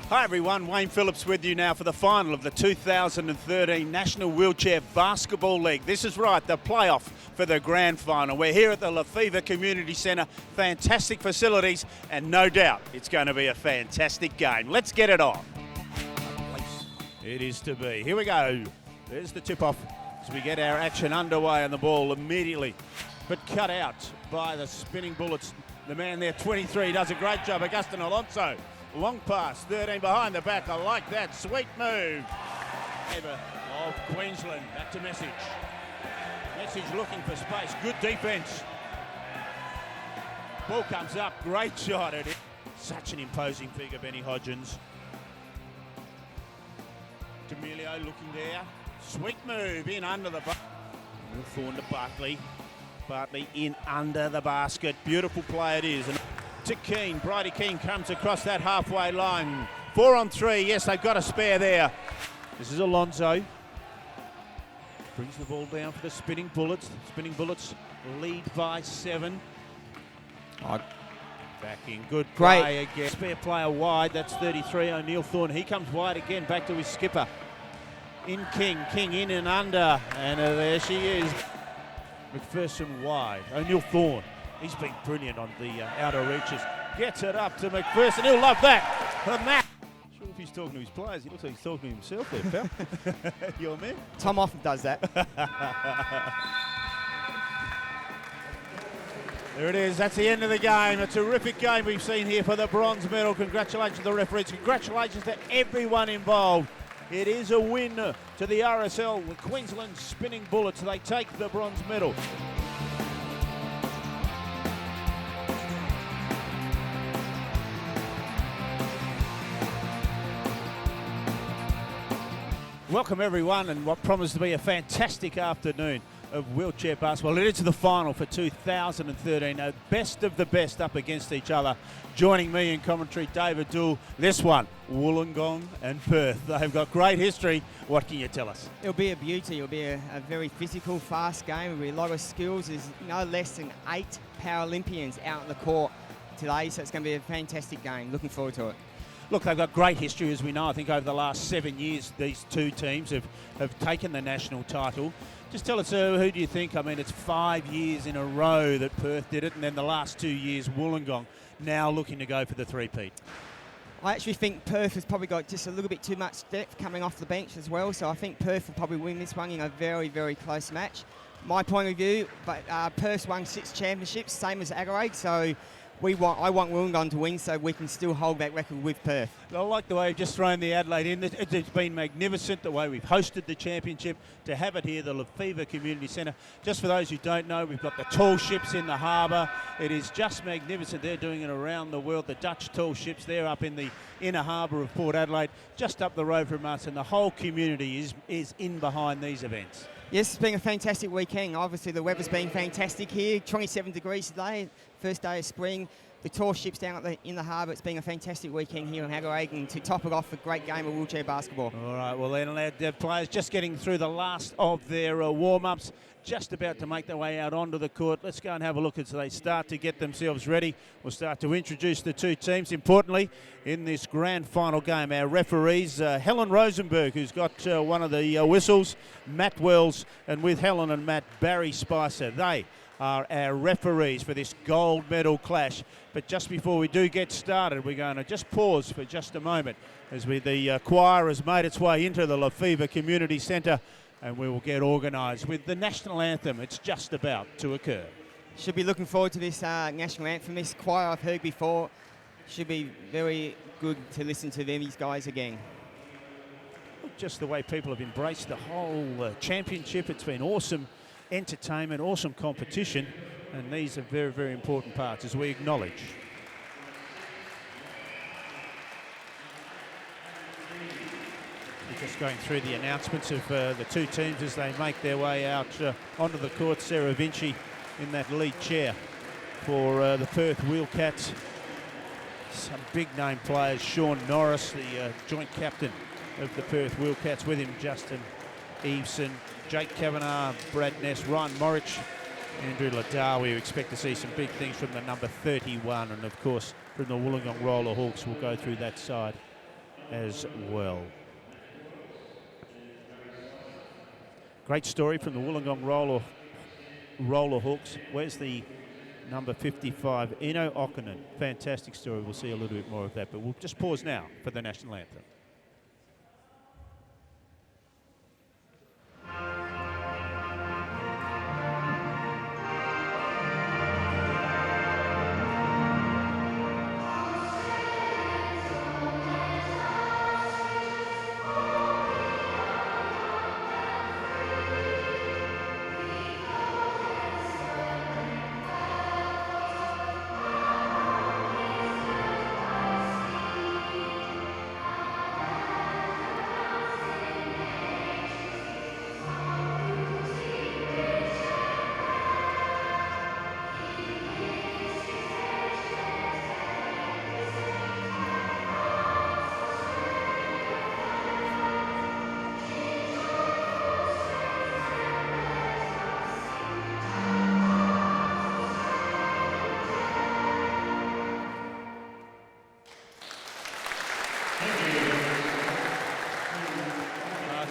Hi everyone, Wayne Phillips with you now for the final of the 2013 National Wheelchair Basketball League. This is right, the playoff for the grand final. We're here at the Lefevre Community Centre, fantastic facilities, and no doubt it's going to be a fantastic game. Let's get it on. It is to be. Here we go. There's the tip-off as we get our action underway on the ball immediately, but cut out by the spinning bullets. The man there, 23, does a great job, Alejos-Alonso. Long pass, 13 behind the back. I like that. Sweet move. Ever of Queensland. Back to Message. Message looking for space. Good defense. Ball comes up. Great shot at it. Such an imposing figure, Benny Hodgins. D'Amelio looking there. Sweet move in under the basket. Thorn to Bartley. Bartley in under the basket. Beautiful play it is. And to Keane. Bridie Keane comes across that halfway line. 4 on 3. Yes, they've got a spare there. This is Alonso. Brings the ball down for the spinning bullets. Spinning bullets lead by 7. Back in. Good play again. Spare player wide. That's 33. O'Neill Thorne. He comes wide again. Back to his skipper. In King. King in and under. And there she is. McPherson wide. O'Neill Thorne. He's been brilliant on the outer reaches. Gets it up to McPherson. He'll love that. From that. Not sure if he's talking to his players. He looks like he's talking to himself there, pal. Your man? Tom often does that. There it is. That's the end of the game. A terrific game we've seen here for the bronze medal. Congratulations to the referees. Congratulations to everyone involved. It is a win to the RSL with Queensland Spinning Bullets. They take the bronze medal. Welcome everyone, and what promised to be a fantastic afternoon of wheelchair basketball. It is the final for 2013. A best of the best up against each other. Joining me in commentary, David Dool. This one, Wollongong and Perth. They've got great history. What can you tell us? It'll be a beauty. It'll be a very physical, fast game. It'll be a lot of skills. There's no less than 8 Paralympians out on the court today, so it's going to be a fantastic game. Looking forward to it. Look, they've got great history, as we know. I think over the last 7 years, these two teams have taken the national title. Just tell us, who do you think? I mean, it's 5 years in a row that Perth did it, and then the last 2 years, Wollongong now looking to go for the three-peat. I actually think Perth has probably got just a little bit too much depth coming off the bench as well, so I think Perth will probably win this one in a very, very close match. My point of view, but Perth's won 6 championships, same as Adelaide, so I want Wollongong to win so we can still hold that record with Perth. I like the way you've just thrown the Adelaide in. It's been magnificent the way we've hosted the championship, to have it here, the Lefevre Community Centre. Just for those who don't know, we've got the tall ships in the harbour. It is just magnificent. They're doing it around the world. The Dutch tall ships, they're up in the inner harbour of Port Adelaide, just up the road from us, and the whole community is in behind these events. Yes, it's been a fantastic weekend. Obviously, the weather's been fantastic here. 27 degrees today, first day of spring. The tall ships down in the harbour. It's been a fantastic weekend here in Adelaide, and to top it off, a great game of wheelchair basketball. All right, well then, the players just getting through the last of their warm-ups, just about to make their way out onto the court. Let's go and have a look as they start to get themselves ready. We'll start to introduce the two teams. Importantly, in this grand final game, our referees, Helen Rosenberg, who's got one of the whistles, Matt Wells, and with Helen and Matt, Barry Spicer. They are our referees for this gold medal clash. But just before we do get started, we're going to just pause for just a moment as the choir has made its way into the Lefevre Community Centre, and we will get organised with the national anthem. It's just about to occur. Should be looking forward to this national anthem. This choir I've heard before. Should be very good to listen to these guys again. Just the way people have embraced the whole championship. It's been awesome entertainment, awesome competition, and these are very, very important parts as we acknowledge. We're just going through the announcements of the two teams as they make their way out onto the court. Sarah Vinci in that lead chair for the Perth Wheelcats. Some big-name players. Sean Norris, the joint captain of the Perth Wheelcats, with him Justin Eveson, Jake Kavanagh, Brad Ness, Ryan Morich, Andrew Ladar. We expect to see some big things from the number 31, and of course from the Wollongong Roller Hawks. We'll go through that side as well. Great story from the Wollongong Roller Hawks. Where's the number 55, Eno Okinen? Fantastic story. We'll see a little bit more of that, but we'll just pause now for the national anthem.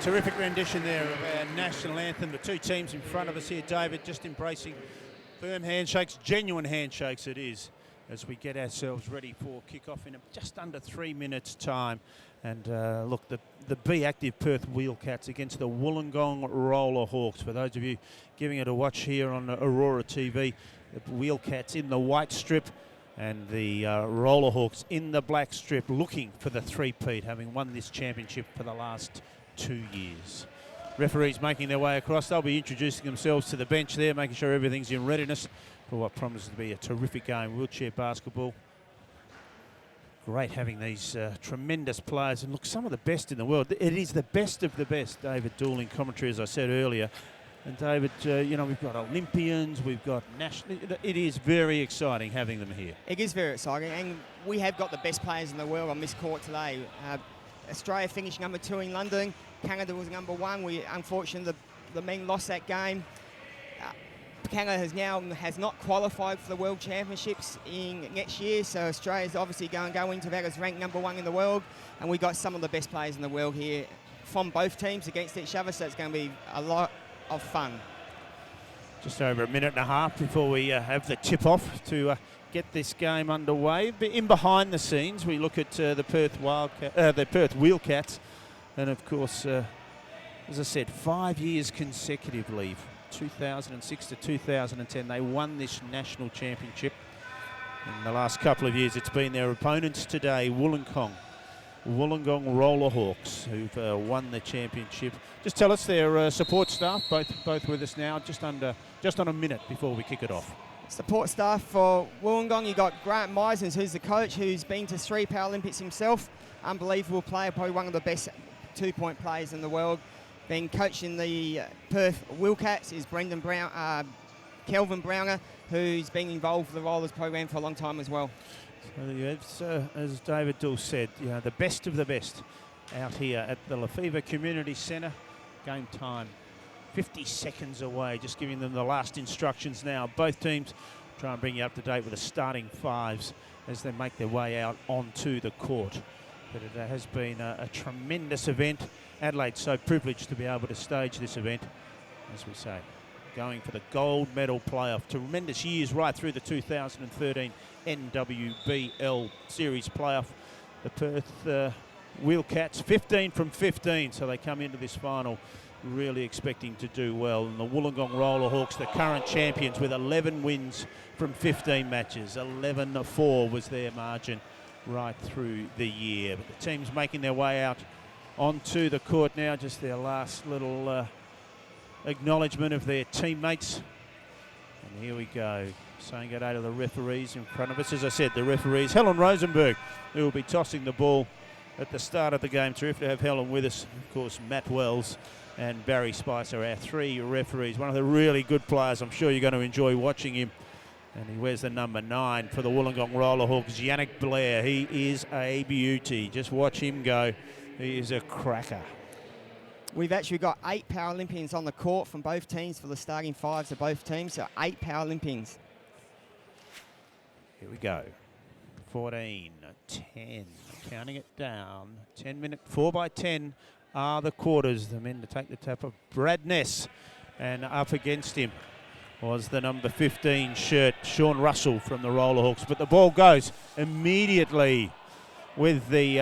Terrific rendition there of our national anthem. The two teams in front of us here, David, just embracing firm handshakes, genuine handshakes it is, as we get ourselves ready for kick-off in just under 3 minutes' time. And look, the Be Active Perth Wheelcats against the Wollongong Roller Hawks. For those of you giving it a watch here on Aurora TV, the Wheelcats in the white strip and the Roller Hawks in the black strip, looking for the three-peat, having won this championship for the last 2 years. Referees making their way across. They'll be introducing themselves to the bench there, making sure everything's in readiness for what promises to be a terrific game. Wheelchair basketball. Great having these tremendous players, and look, some of the best in the world. It is the best of the best. David Dooling commentary, as I said earlier. And David, you know, we've got Olympians, we've got national. It is very exciting having them here. It is very exciting, and we have got the best players in the world on this court today. Australia finished number 2 in London. Canada was number 1. We unfortunately the men lost that game. Canada has not qualified for the World Championships in next year, so Australia's obviously going to go into that as ranked number 1 in the world, and we got some of the best players in the world here from both teams against each other, so it's going to be a lot of fun. Just over a minute and a half before we have the tip-off to get this game underway. In behind the scenes, we look at the Perth Wheelcats, and of course, as I said, 5 years consecutively, 2006 to 2010, they won this national championship. In the last couple of years, it's been their opponents today, Wollongong Roller Hawks, who've won the championship. Just tell us their support staff, both with us now, just on a minute before we kick it off. Support staff for Wollongong, you got Grant Meisens, who's the coach, who's been to 3 Paralympics himself. Unbelievable player, probably one of the best 2-point players in the world. Then coaching the Perth Wheelcats is Kelvin Browner, who's been involved with the Rollers program for a long time as well. So as David Dool said, you know, the best of the best out here at the Lefevre Community Centre. Game time 50 seconds away, just giving them the last instructions now. Both teams try and bring you up to date with the starting 5s as they make their way out onto the court. But it has been a tremendous event. Adelaide so privileged to be able to stage this event, as we say, going for the gold medal playoff. Tremendous years right through the 2013 NWBL Series playoff. The Perth Wheelcats 15 from 15, so they come into this final really expecting to do well. And the Wollongong Roller Hawks, the current champions, with 11 wins from 15 matches. 11-4 was their margin right through the year. But the team's making their way out onto the court now, just their last little acknowledgement of their teammates. And here we go, saying good day to the referees in front of us. As I said, the referees, Helen Rosenberg, who will be tossing the ball at the start of the game. Terrific to have Helen with us. Of course, Matt Wells and Barry Spicer, our 3 referees. One of the really good players. I'm sure you're going to enjoy watching him And he wears the number 9 for the Wollongong Rollerhawks, Yannick Blair. He is a beauty. Just watch him go. He is a cracker. We've actually got 8 Paralympians on the court from both teams for the starting 5s of both teams, so 8 Paralympians. Here we go. 14, 10, counting it down. 10 minute, 4 by 10 are the quarters. The men to take the tap of Brad Ness, and up against him was the number 15 shirt, Sean Russell from the Rollerhawks. But the ball goes immediately with the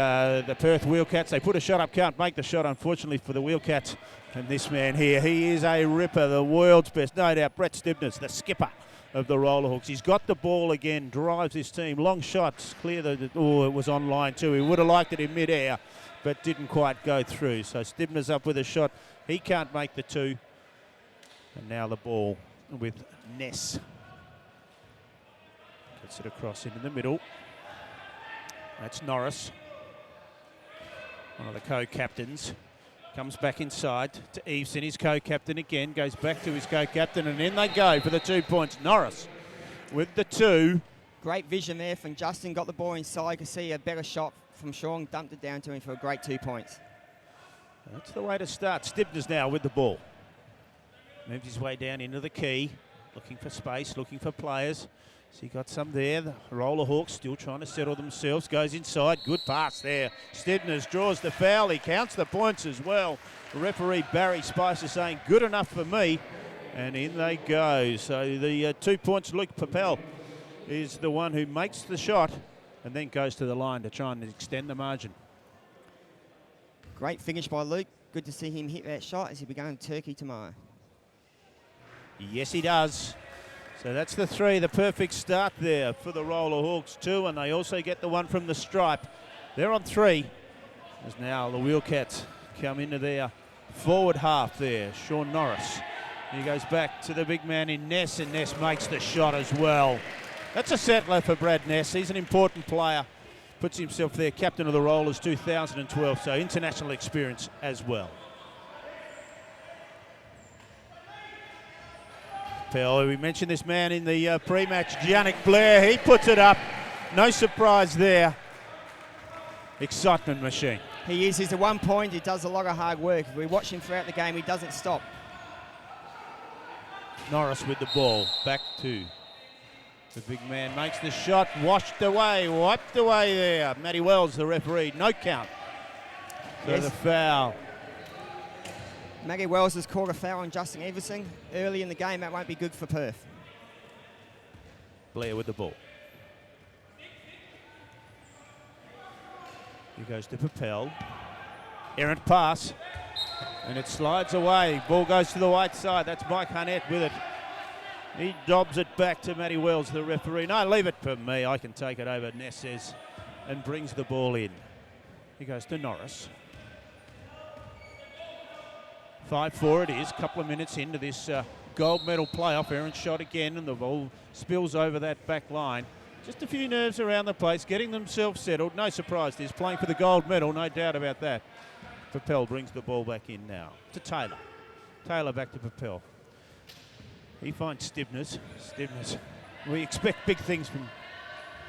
Perth Wheelcats. They put a shot up, can't make the shot, unfortunately, for the Wheelcats. And this man here, he is a ripper, the world's best, no doubt, Brett Stibners, the skipper of the Rollerhawks. He's got the ball again, drives his team. Long shots, clear it was on line too. He would have liked it in mid-air, but didn't quite go through. So Stibners up with a shot. He can't make the 2. And now the ball with Ness. Gets it across into the middle. That's Norris, one of the co-captains. Comes back inside to Eveson, his co-captain again. Goes back to his co-captain, and in they go for the 2 points. Norris with the 2. Great vision there from Justin. Got the ball inside. Could see a better shot from Sean. Dumped it down to him for a great 2 points. That's the way to start. Stibners now with the ball. Moves his way down into the key. Looking for space, looking for players. So he got some there. The Rollerhawks still trying to settle themselves. Goes inside. Good pass there. Stibners draws the foul. He counts the points as well. The referee Barry Spicer saying good enough for me. And in they go. So the 2 points, Luke Papel is the one who makes the shot and then goes to the line to try and extend the margin. Great finish by Luke. Good to see him hit that shot as he'll be going to Turkey tomorrow. Yes, he does. So that's the 3, the perfect start there for the Rollerhawks too, and they also get the one from the stripe. They're on 3. As now the Wheelcats come into their forward half there. Sean Norris. He goes back to the big man in Ness, and Ness makes the shot as well. That's a settler for Brad Ness. He's an important player. Puts himself there, captain of the Rollers 2012, so international experience as well. We mentioned this man in the pre-match, Yannick Blair. He puts it up. No surprise there. Excitement machine. He is. He's the 1 point. He does a lot of hard work. If we watch him throughout the game, he doesn't stop. Norris with the ball. Back to the big man. Makes the shot. Washed away. Wiped away there. Matty Wells, the referee. No count. So yes. The foul. Maggie Wells has called a foul on Justin Everson early in the game. That won't be good for Perth. Blair with the ball. He goes to Papel. Errant pass. And it slides away. Ball goes to the right side. That's Mike Hunnett with it. He dobs it back to Matty Wells, the referee. No, leave it for me. I can take it over, Ness says, and brings the ball in. He goes to Norris. 5-4 it is, couple of minutes into this gold medal playoff. Aaron shot again and the ball spills over that back line. Just a few nerves around the place, getting themselves settled. No surprise, he's playing for the gold medal, no doubt about that. Papel brings the ball back in now to Taylor. Taylor back to Papel. He finds Stibners. Stibners. We expect big things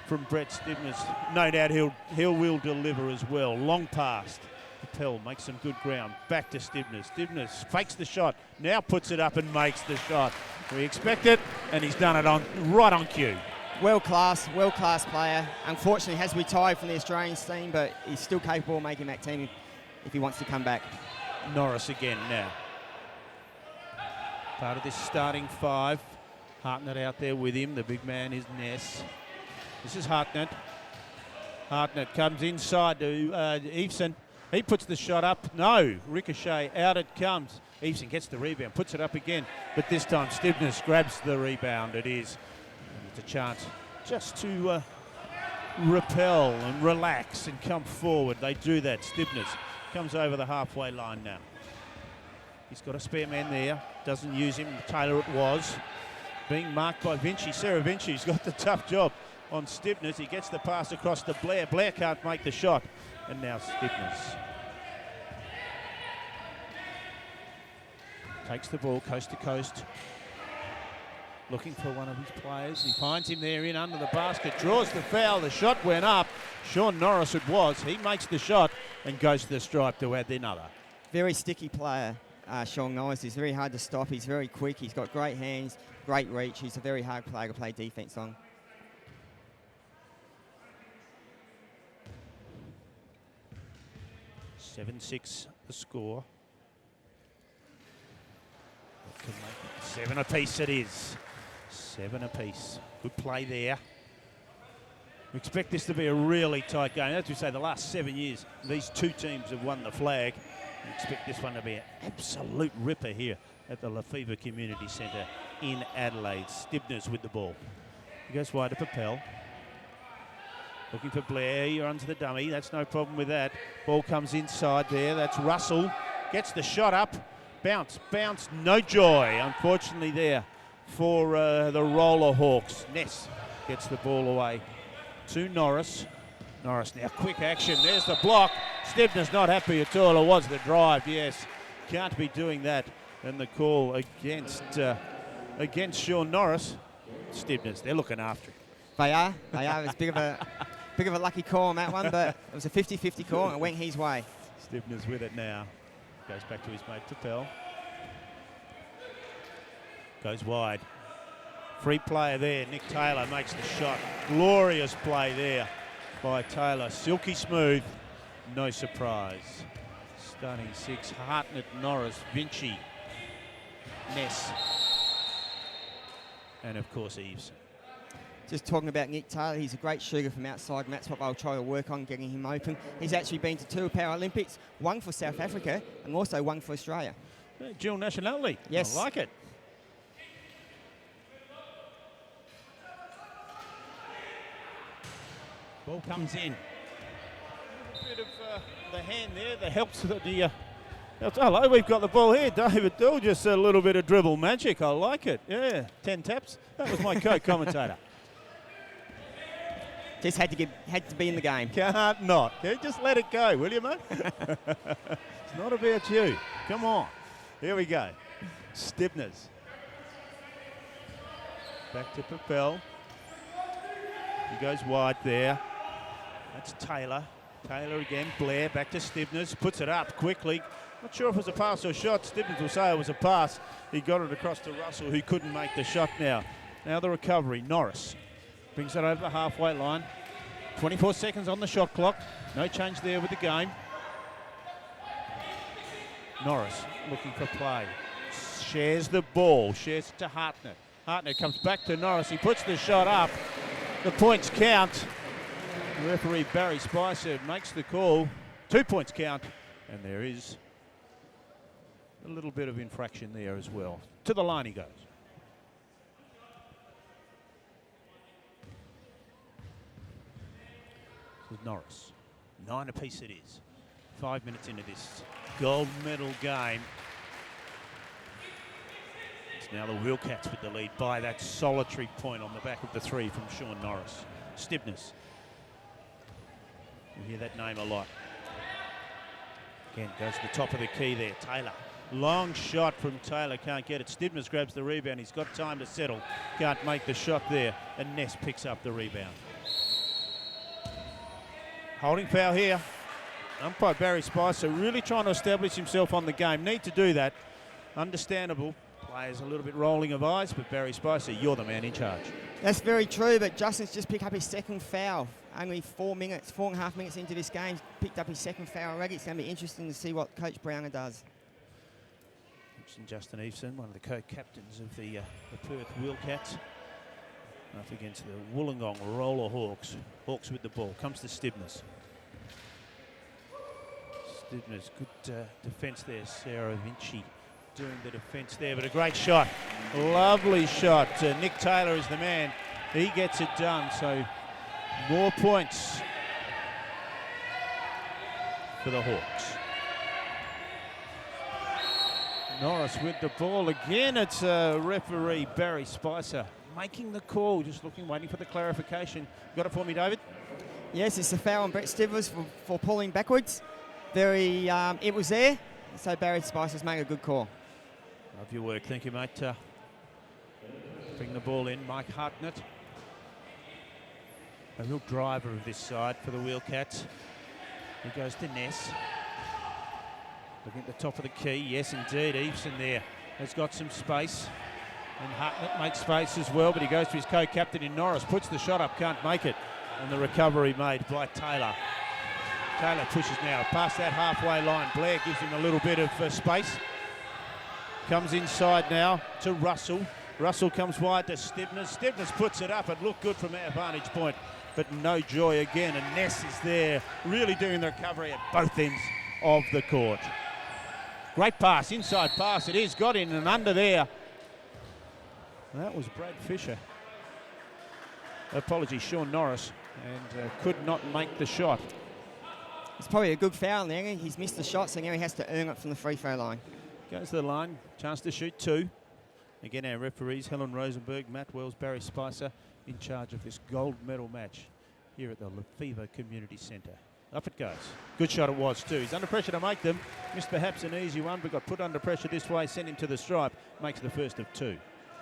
from Brett Stibners. No doubt he will deliver as well. Long pass. Papel makes some good ground. Back to Stibners. Stibners fakes the shot. Now puts it up and makes the shot. We expect it, and he's done it right on cue. World class player. Unfortunately, has retired from the Australian team, but he's still capable of making that team if he wants to come back. Norris again now. Part of this starting 5. Hartnett out there with him. The big man is Ness. This is Hartnett. Hartnett comes inside to Eveson. He puts the shot up. No, ricochet, out it comes. Eveson gets the rebound, puts it up again. But this time Stibners grabs the rebound. It is. And it's a chance just to repel and relax and come forward. They do that. Stibners comes over the halfway line now. He's got a spare man there. Doesn't use him. Taylor it was. Being marked by Vinci. Sarah Vinci's got the tough job on Stibners. He gets the pass across to Blair. Blair can't make the shot. And now Stibners takes the ball coast to coast. looking for one of his players. He finds him there in under the basket, draws the foul, the shot went up. Sean Norris it was. He makes the shot and goes to the stripe to add another. Very sticky player, Sean Norris. He's very hard to stop. He's very quick. He's got great hands, great reach. He's a very hard player to play defence on. (7-6) the score. 7 apiece it is. 7 apiece. Good play there. We expect this to be a really tight game. As we say, the last 7 years, these two teams have won the flag. We expect this one to be an absolute ripper here at the Lefevre Community Centre in Adelaide. Stibners with the ball. He goes wide to Papel. Looking for Blair. He runs the dummy. That's no problem with that. Ball comes inside there. That's Russell. Gets the shot up. Bounce. No joy, unfortunately, there for the Roller Hawks. Ness gets the ball away to Norris. Norris now, quick action. There's the block. Stibner's not happy at all. It was the drive, yes. Can't be doing that. And the call against Sean Norris. Stibner's, they're looking after him. They are. It was a bit of a lucky call on that one, but it was a 50-50 call and it went his way. Stibner's with it now. Goes back to his mate Papel. Goes wide. Free player there. Nick Taylor makes the shot. Glorious play there by Taylor. Silky smooth. No surprise. Starting 6. Hartnett, Norris, Vinci, Ness. And of course Eves. Just talking about Nick Taylor, he's a great shooter from outside, and that's what they'll try to work on, getting him open. He's actually been to 2 Paralympics, 1 for South Africa and also 1 for Australia. Dual nationality. Yes. I like it. Ball comes in. A bit of the hand there that helps the... hello, we've got the ball here. David Dill, just a little bit of dribble magic. I like it. Yeah, 10 taps. That was my co-commentator. Just had to be in the game. Can't not. Yeah, just let it go, will you, mate? It's not about you. Come on. Here we go. Stibners. Back to Papel. He goes wide there. That's Taylor. Taylor again. Blair back to Stibners. Puts it up quickly. Not sure if it was a pass or shot. Stibners will say it was a pass. He got it across to Russell, who couldn't make the shot now. Now the recovery. Norris brings it over the halfway line. 24 seconds on the shot clock. No change there with the game. Norris looking for play. Shares the ball. Shares it to Hartnett. Hartnett comes back to Norris. He puts the shot up. The points count. Referee Barry Spicer makes the call. 2 points count. And there is a little bit of infraction there as well. To the line he goes. This is Norris. 9 apiece it is. 5 minutes into this gold medal game. It's now the Wheelcats with the lead by that solitary point on the back of the 3 from Sean Norris. Stibners. You hear that name a lot. Again, goes to the top of the key there. Taylor. Long shot from Taylor. Can't get it. Stibners grabs the rebound. He's got time to settle. Can't make the shot there. And Ness picks up the rebound. Holding foul here. Umpire Barry Spicer really trying to establish himself on the game. Need to do that. Understandable. Players a little bit rolling of eyes, but Barry Spicer, you're the man in charge. That's very true, but Justin's just picked up his second foul. Only 4.5 minutes into this game, picked up his second foul already. It's going to be interesting to see what Coach Browner does. Justin Eveson, one of the co-captains of the Perth Wheelcats. Up against the Wollongong Roller Hawks. Hawks with the ball. Comes to Stibners. Stibners, good defence there. Sarah Vinci doing the defence there, but a great shot. Lovely shot. Nick Taylor is the man. He gets it done, so more points for the Hawks. Norris with the ball again. It's referee Barry Spicer making the call, just looking, waiting for the clarification. Got it for me, David? Yes, it's a foul on Brett Stivers for pulling backwards. It was there, so Barry Spicer's made a good call. Love your work. Thank you, mate. Bring the ball in, Mike Hartnett. A real driver of this side for the Wheelcats. He goes to Ness. Looking at the top of the key, yes indeed, Eveson there has got some space. And Hartnett makes space as well, but he goes to his co-captain in Norris, puts the shot up, can't make it. And the recovery made by Taylor. Taylor pushes now past that halfway line. Blair gives him a little bit of space. Comes inside now to Russell. Russell comes wide to Stibness. Stibness puts it up. It looked good from our vantage point, but no joy again. And Ness is there, really doing the recovery at both ends of the court. Great pass, inside pass. It is, got in and under there. That was Brad Fisher. Apologies, Sean Norris, and could not make the shot. It's probably a good foul there. He's missed the shot, so now he has to earn it from the free throw line. Goes to the line, chance to shoot 2. Again, our referees, Helen Rosenberg, Matt Wells, Barry Spicer, in charge of this gold medal match here at the Lefevre Community Centre. Up it goes. Good shot it was too. He's under pressure to make them. Missed perhaps an easy one, but got put under pressure this way, sent him to the stripe. Makes the first of 2.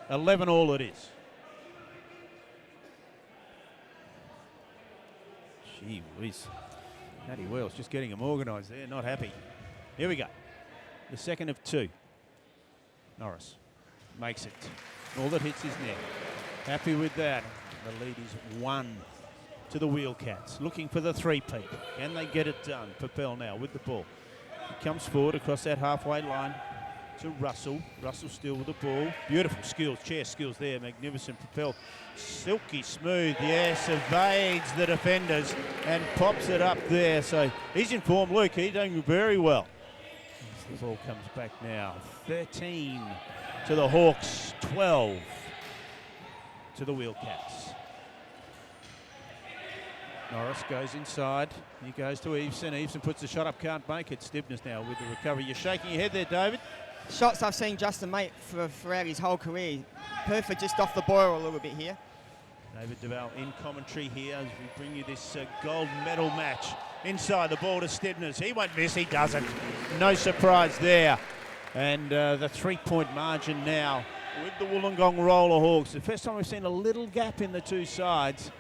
11 all it is. Gee whiz. Matty Wells just getting him organised there, not happy. Here we go. The second of 2. Norris makes it. All that hits his net. Happy with that. The lead is 1 to the Wheelcats. Looking for the 3-peat. Can they get it done? Papel now with the ball. He comes forward across that halfway line to Russell. Russell still with the ball. Beautiful skills, chair skills there. Magnificent Papel. Silky smooth, yes, evades the defenders and pops it up there. So he's in form, Luke. He's doing very well. As the ball comes back now. 13 to the Hawks, 12 to the Wheelcats. Norris goes inside. He goes to Eveson. Eveson puts the shot up, can't make it. Stibness now with the recovery. You're shaking your head there, David. Shots I've seen Justin make throughout his whole career. Perfect, just off the boil a little bit here. David Duval in commentary here as we bring you this gold medal match. Inside the ball to Stibness. He won't miss, he doesn't. No surprise there. And the 3-point margin now with the Wollongong Roller Hawks. The first time we've seen a little gap in the two sides.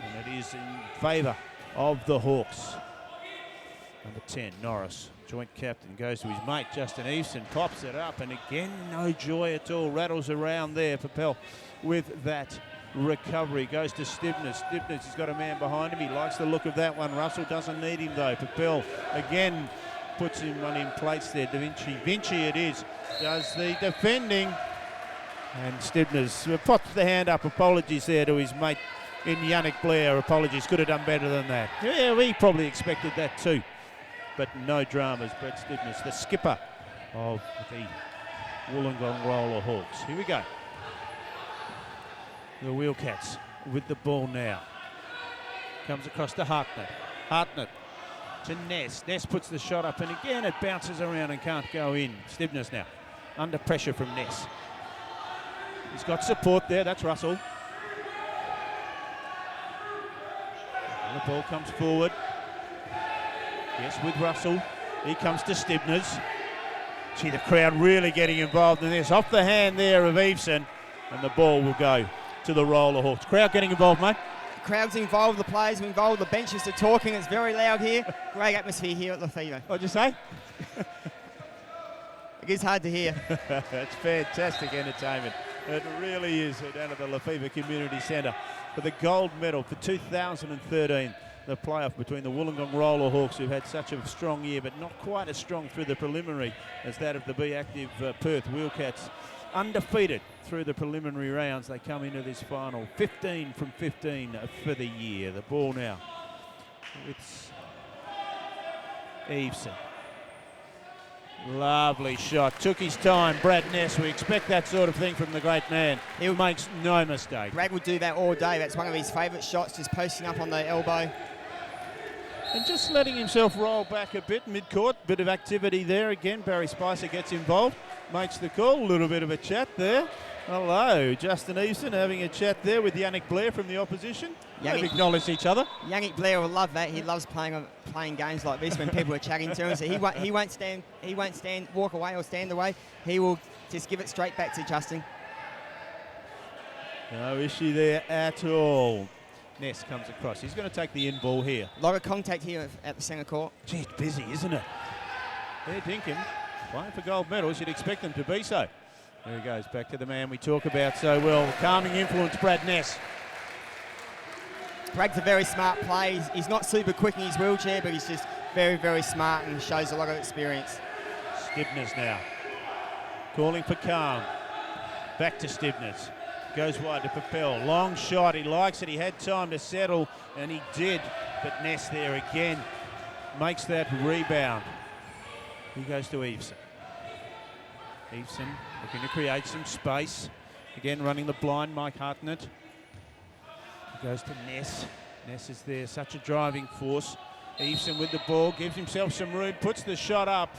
And it is in favour of the Hawks. Number 10, Norris, joint captain, goes to his mate, Justin Eveson, pops it up, and again, no joy at all. Rattles around there, Papel with that recovery. Goes to Stibness. Stibness has got a man behind him. He likes the look of that one. Russell doesn't need him, though. Papel again puts him one in place there. Da Vinci. Vinci it is. Does the defending. And Stibness pops the hand up. Apologies there to his mate in Yannick Blair. Apologies. Could have done better than that. Yeah, we probably expected that too. But no dramas. Brett Stibness, the skipper of the Wollongong Roller Hawks. Here we go. The Wheelcats with the ball now. Comes across to Hartnett. Hartnett to Ness. Ness puts the shot up, and again it bounces around and can't go in. Stibness now under pressure from Ness. He's got support there. That's Russell. And the ball comes forward. Yes, with Russell. He comes to Stibness. See the crowd really getting involved in this. Off the hand there of Eveson, and the ball will go to the Roller Hawks. Crowd getting involved, mate. The crowd's involved, the players are involved, the benches are talking. It's very loud here. Great atmosphere here at Lefevre. What'd you say? It is hard to hear. It's fantastic entertainment. It really is down at the Lefevre Community Centre for the gold medal for 2013. The playoff between the Wollongong Roller Hawks, who've had such a strong year, but not quite as strong through the preliminary as that of the Be Active Perth Wheelcats. Undefeated through the preliminary rounds. They come into this final 15 from 15 for the year. The ball now. It's Eveson. Lovely shot. Took his time. Brad Ness. We expect that sort of thing from the great man. He makes no mistake. Brad would do that all day. That's one of his favourite shots, just posting up on the elbow. And just letting himself roll back a bit mid-court. Bit of activity there again. Barry Spicer gets involved. Makes the call. A little bit of a chat there. Hello, Justin Eveson having a chat there with Yannick Blair from the opposition. They've acknowledged each other. Yannick Blair will love that. He loves playing games like this when people are chatting to him. So he won't walk away or stand away. He will just give it straight back to Justin. No issue there at all. Ness comes across. He's going to take the in ball here. A lot of contact here at the centre court. Gee, it's busy, isn't it? They're Dinkin playing for gold medals. You'd expect them to be so. There he goes, back to the man we talk about so well. Calming influence, Brad Ness. Brad's a very smart player. He's not super quick in his wheelchair, but he's just very, very smart and shows a lot of experience. Stibners now. Calling for calm. Back to Stibners. Goes wide to Papel. Long shot. He likes it. He had time to settle, and he did. But Ness there again makes that rebound. He goes to Eveson. Eveson looking to create some space. Again, running the blind, Mike Hartnett. He goes to Ness. Ness is there, such a driving force. Eveson with the ball, gives himself some room, puts the shot up.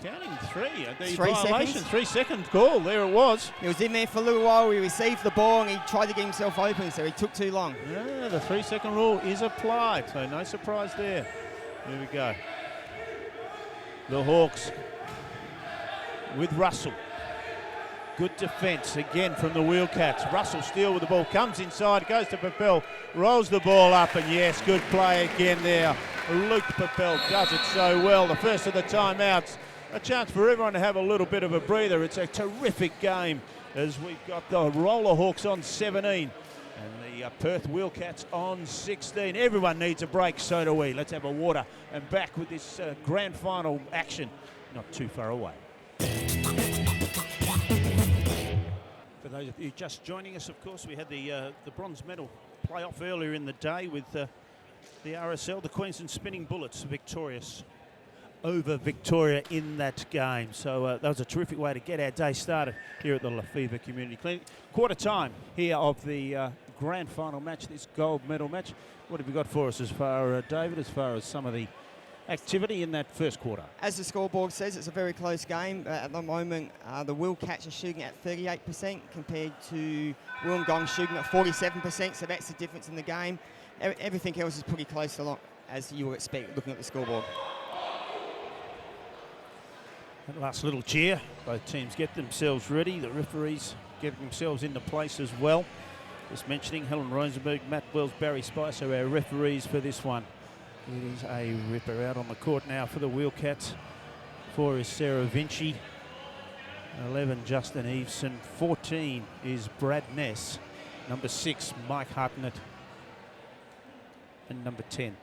Counting three. The 3 violation, seconds. 3 second call. There it was. He was in there for a little while. He received the ball and he tried to get himself open, so he took too long. Yeah, the 3 second rule is applied, so no surprise there. Here we go. The Hawks with Russell. Good defence again from the Wheelcats. Russell Steele with the ball, comes inside, goes to Papel, rolls the ball up, and yes, good play again there. Luke Papel does it so well. The first of the timeouts. A chance for everyone to have a little bit of a breather. It's a terrific game as we've got the Roller Hawks on 17 and the Perth Wheelcats on 16. Everyone needs a break, so do we. Let's have a water and back with this grand final action not too far away. For those of you just joining us, of course, we had the bronze medal playoff earlier in the day with the RSL, the Queensland Spinning Bullets, victorious over Victoria in that game. So that was a terrific way to get our day started here at the Lefevre Community Clinic. Quarter time here of the grand final match, this gold medal match. What have you got for us as far, David, as far as some of the activity in that first quarter? As the scoreboard says, it's a very close game. At the moment, the Wheelcats are shooting at 38% compared to Wollongong shooting at 47%, so that's the difference in the game. Everything else is pretty close along, as you would expect looking at the scoreboard. That last little cheer, both teams get themselves ready. The referees get themselves into place as well. Just mentioning Helen Rosenberg, Matt Wells, Barry Spice are our referees for this one. It is a ripper out on the court now for the Wheelcats. 4 is Sarah Vinci. 11, Justin Eveson. 14 is Brad Ness. Number 6, Mike Hartnett. And number 10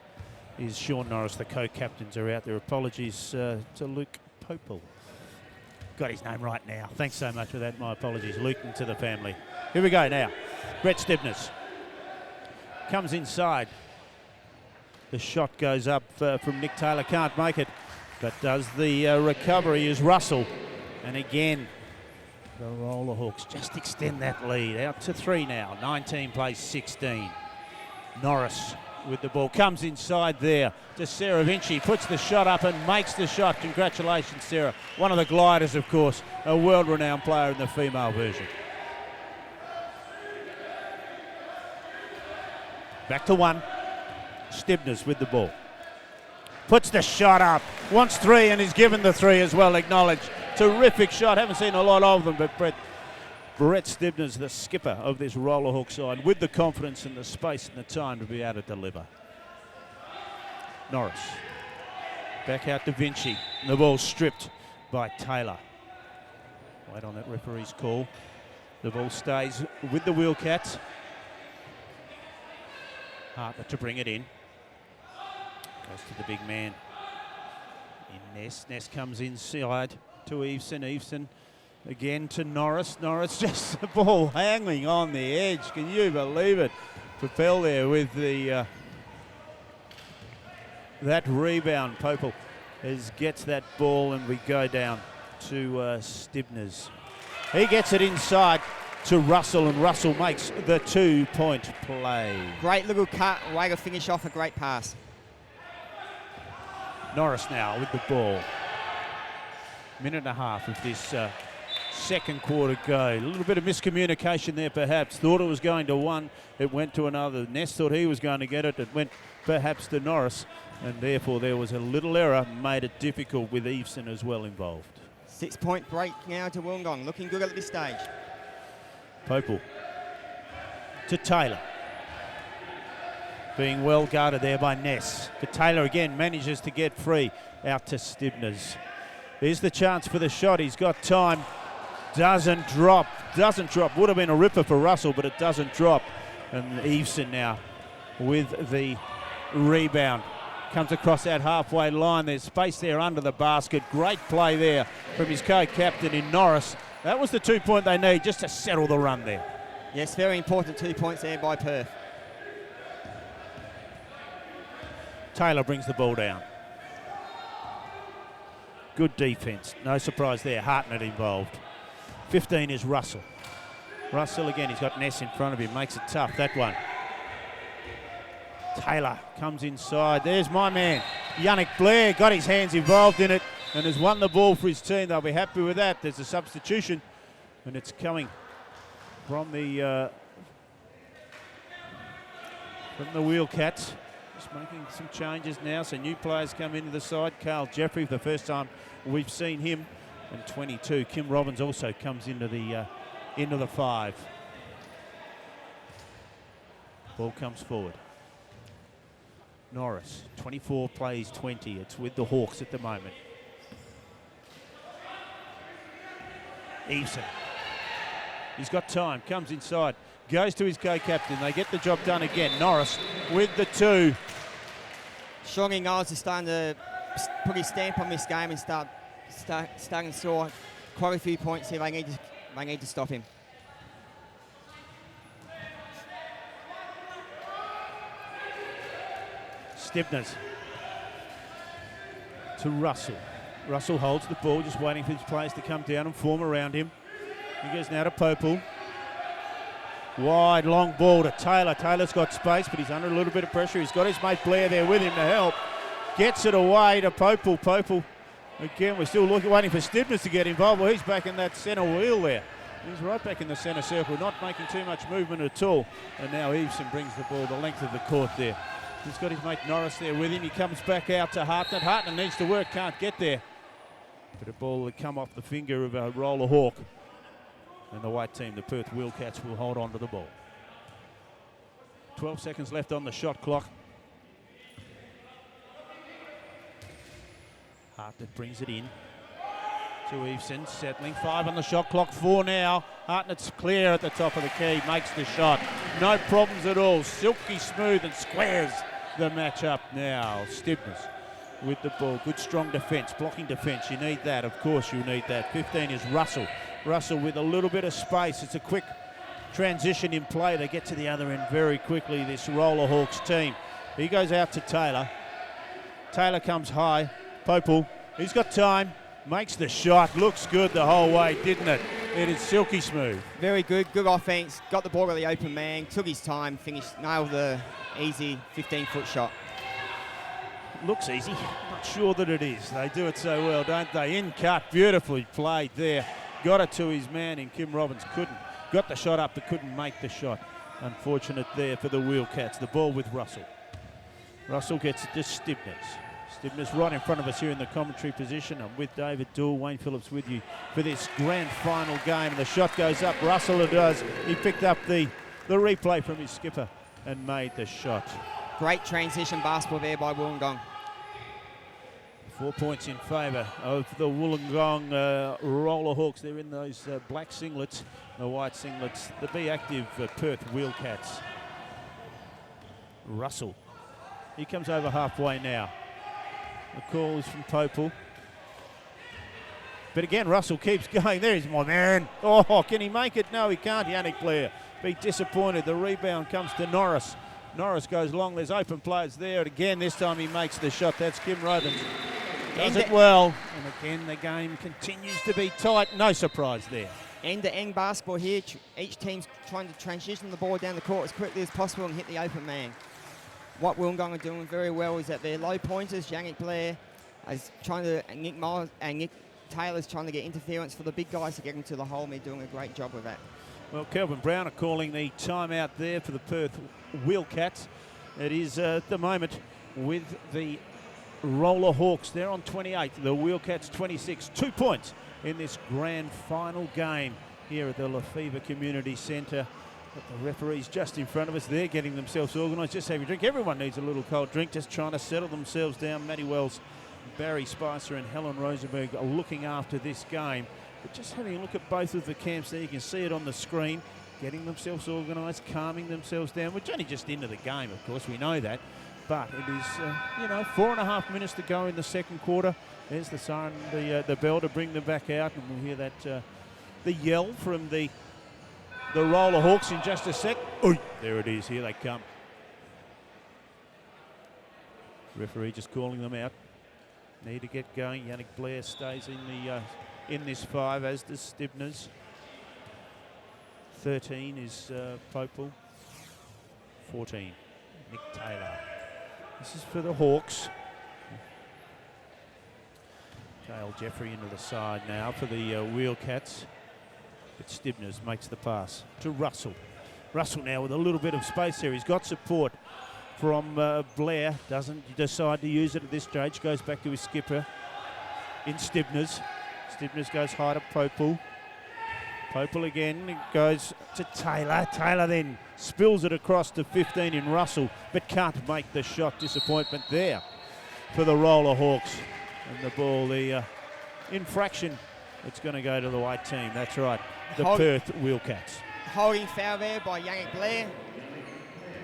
is Sean Norris. The co-captains are out there. Apologies to Luke Popel. Got his name right now. Thanks so much for that. My apologies. Luke and to the family. Here we go now. Brett Stibners comes inside. The shot goes up from Nick Taylor. Can't make it, but does the recovery is Russell. And again, the Roller Hawks just extend that lead out to 3 now. 19 plays 16. Norris with the ball, comes inside there to Sarah Vinci, puts the shot up and makes the shot. Congratulations, Sarah. One of the gliders, of course, a world-renowned player in the female version. Back to 1. Stibners with the ball. Puts the shot up, wants 3 and is given the 3 as well, acknowledged. Terrific shot, haven't seen a lot of them, but Brett Stibners, the skipper of this Roller Hawk side, with the confidence and the space and the time to be able to deliver. Norris, back out to Vinci. The ball stripped by Taylor. Wait on that referee's call. The ball stays with the Wheelcats. Hartnett to bring it in. Goes to the big man in Ness. Ness comes inside to Eveson. Eveson again to Norris. Norris just the ball hanging on the edge. Can you believe it? Papel there with the that rebound. Popel gets that ball and we go down to Stibners. He gets it inside to Russell and Russell makes the 2-point play. Great little cut, way to finish off a great pass. Norris now with the ball. Minute and a half of this second quarter go. A little bit of miscommunication there perhaps. Thought it was going to one, it went to another. Ness thought he was going to get it, it went perhaps to Norris, and therefore there was a little error, made it difficult with Eveson as well involved. 6-point break now to Wollongong, looking good at this stage. Popel to Taylor. Being well guarded there by Ness. But Taylor again manages to get free out to Stibners. There's the chance for the shot. He's got time. Doesn't drop. Would have been a ripper for Russell, but it doesn't drop. And Eveson now with the rebound. Comes across that halfway line. There's space there under the basket. Great play there from his co-captain in Norris. That was the 2-point they need just to settle the run there. Yes, very important 2 points there by Perth. Taylor brings the ball down. Good defence. No surprise there. Hartnett involved. 15 is Russell. Russell again, he's got Ness in front of him. Makes it tough, that one. Taylor comes inside. There's my man. Yannick Blair got his hands involved in it and has won the ball for his team. They'll be happy with that. There's a substitution and it's coming from the Wheelcats. Just making some changes now. So new players come into the side. Carl Jeffrey, the first time we've seen him. And 22, Kim Robbins also comes into the 5. Ball comes forward. Norris, 24 plays 20. It's with the Hawks at the moment. Eveson. He's got time, comes inside, goes to his co-captain. They get the job done again. Norris with the 2. Shongy Knowles is starting to put his stamp on this game and starting to score quite a few points here. They need to stop him. Stibners to Russell. Russell holds the ball, just waiting for his players to come down and form around him. He goes now to Popel. Wide, long ball to Taylor. Taylor's got space, but he's under a little bit of pressure. He's got his mate Blair there with him to help. Gets it away to Popel. Popel, again, we're still waiting for Stibners to get involved. Well, he's back in that centre wheel there. He's right back in the centre circle, not making too much movement at all. And now Eveson brings the ball the length of the court there. He's got his mate Norris there with him. He comes back out to Hartnett. Hartnett needs to work, can't get there. But a ball that come off the finger of a Roller Hawk. And the white team, the Perth Wheelcats, will hold on to the ball. 12 seconds left on the shot clock. Hartnett brings it in to Eveson, settling. 5 on the shot clock, 4 now. Hartnett's clear at the top of the key, makes the shot. No problems at all. Silky smooth and squares the match up now. Stibners with the ball. Good strong defence, blocking defence. You need that, of course you need that. 15 is Russell. Russell with a little bit of space. It's a quick transition in play. They get to the other end very quickly, this Roller Hawks team. He goes out to Taylor. Taylor comes high. Popel, he's got time. Makes the shot. Looks good the whole way, didn't it? It is silky smooth. Very good. Good offense. Got the ball to the open man. Took his time. Finished. Nailed the easy 15-foot shot. Looks easy. Not sure that it is. They do it so well, don't they? In cut. Beautifully played there. Got it to his man, and Kim Robbins couldn't. Got the shot up, but couldn't make the shot. Unfortunate there for the Wheelcats. The ball with Russell. Russell gets it to Stibners. Stibners right in front of us here in the commentary position. I'm with David Dool, Wayne Phillips with you for this grand final game. And the shot goes up. Russell it does. He picked up the replay from his skipper and made the shot. Great transition basketball there by Wollongong. 4 points in favour of the Wollongong Roller Hawks. They're in those black singlets, the white singlets. The Be Active Perth Wheelcats. Russell. He comes over halfway now. The call is from Popel. But again, Russell keeps going. There's my man. Oh, can he make it? No, he can't. Yannick Blair. Be disappointed. The rebound comes to Norris. Norris goes long. There's open players there. And again, this time he makes the shot. That's Kim Robbins. Does it well. And again, the game continues to be tight. No surprise there. End-to-end basketball here. Each team's trying to transition the ball down the court as quickly as possible and hit the open man. What Wollongong are doing very well is that their low pointers, Yannick Blair, is trying to, Nick Miles and Nick Taylor's trying to get interference for the big guys to get into the hole, and they're doing a great job with that. Well, Kelvin Brown are calling the timeout there for the Perth Wheelcats. It is at the moment with the Roller Hawks. They're on 28, the Wheelcats 26. 2 points in this grand final game here at the Lefevre Community Centre. But the referees just in front of us, they're getting themselves organised, just having a drink. Everyone needs a little cold drink, just trying to settle themselves down. Matty Wells, Barry Spicer and Helen Rosenberg are looking after this game. But just having a look at both of the camps there, you can see it on the screen, getting themselves organised, calming themselves down. We're only just into the game, of course, we know that. But it is, 4.5 minutes to go in the second quarter. There's the siren, the bell to bring them back out, and we'll hear that, the yell from the Roller Hawks in just a sec. Oy, there it is, here they come. Referee just calling them out. Need to get going. Yannick Blair stays in this 5, as does Stibners. 13 is Popel. 14, Nick Taylor. This is for the Hawks. Dale Jeffrey into the side now for the Wheelcats. But Stibners makes the pass to Russell. Russell now with a little bit of space there. He's got support from Blair. Doesn't decide to use it at this stage. Goes back to his skipper in Stibners. Stibners goes high to Popel. Popel again goes to Taylor. Taylor then spills it across to 15 in Russell, but can't make the shot. Disappointment there for the Roller Hawks. And the ball, the infraction, it's going to go to the white team. That's right, the Perth Wheelcats. Holding foul there by Yannick Blair.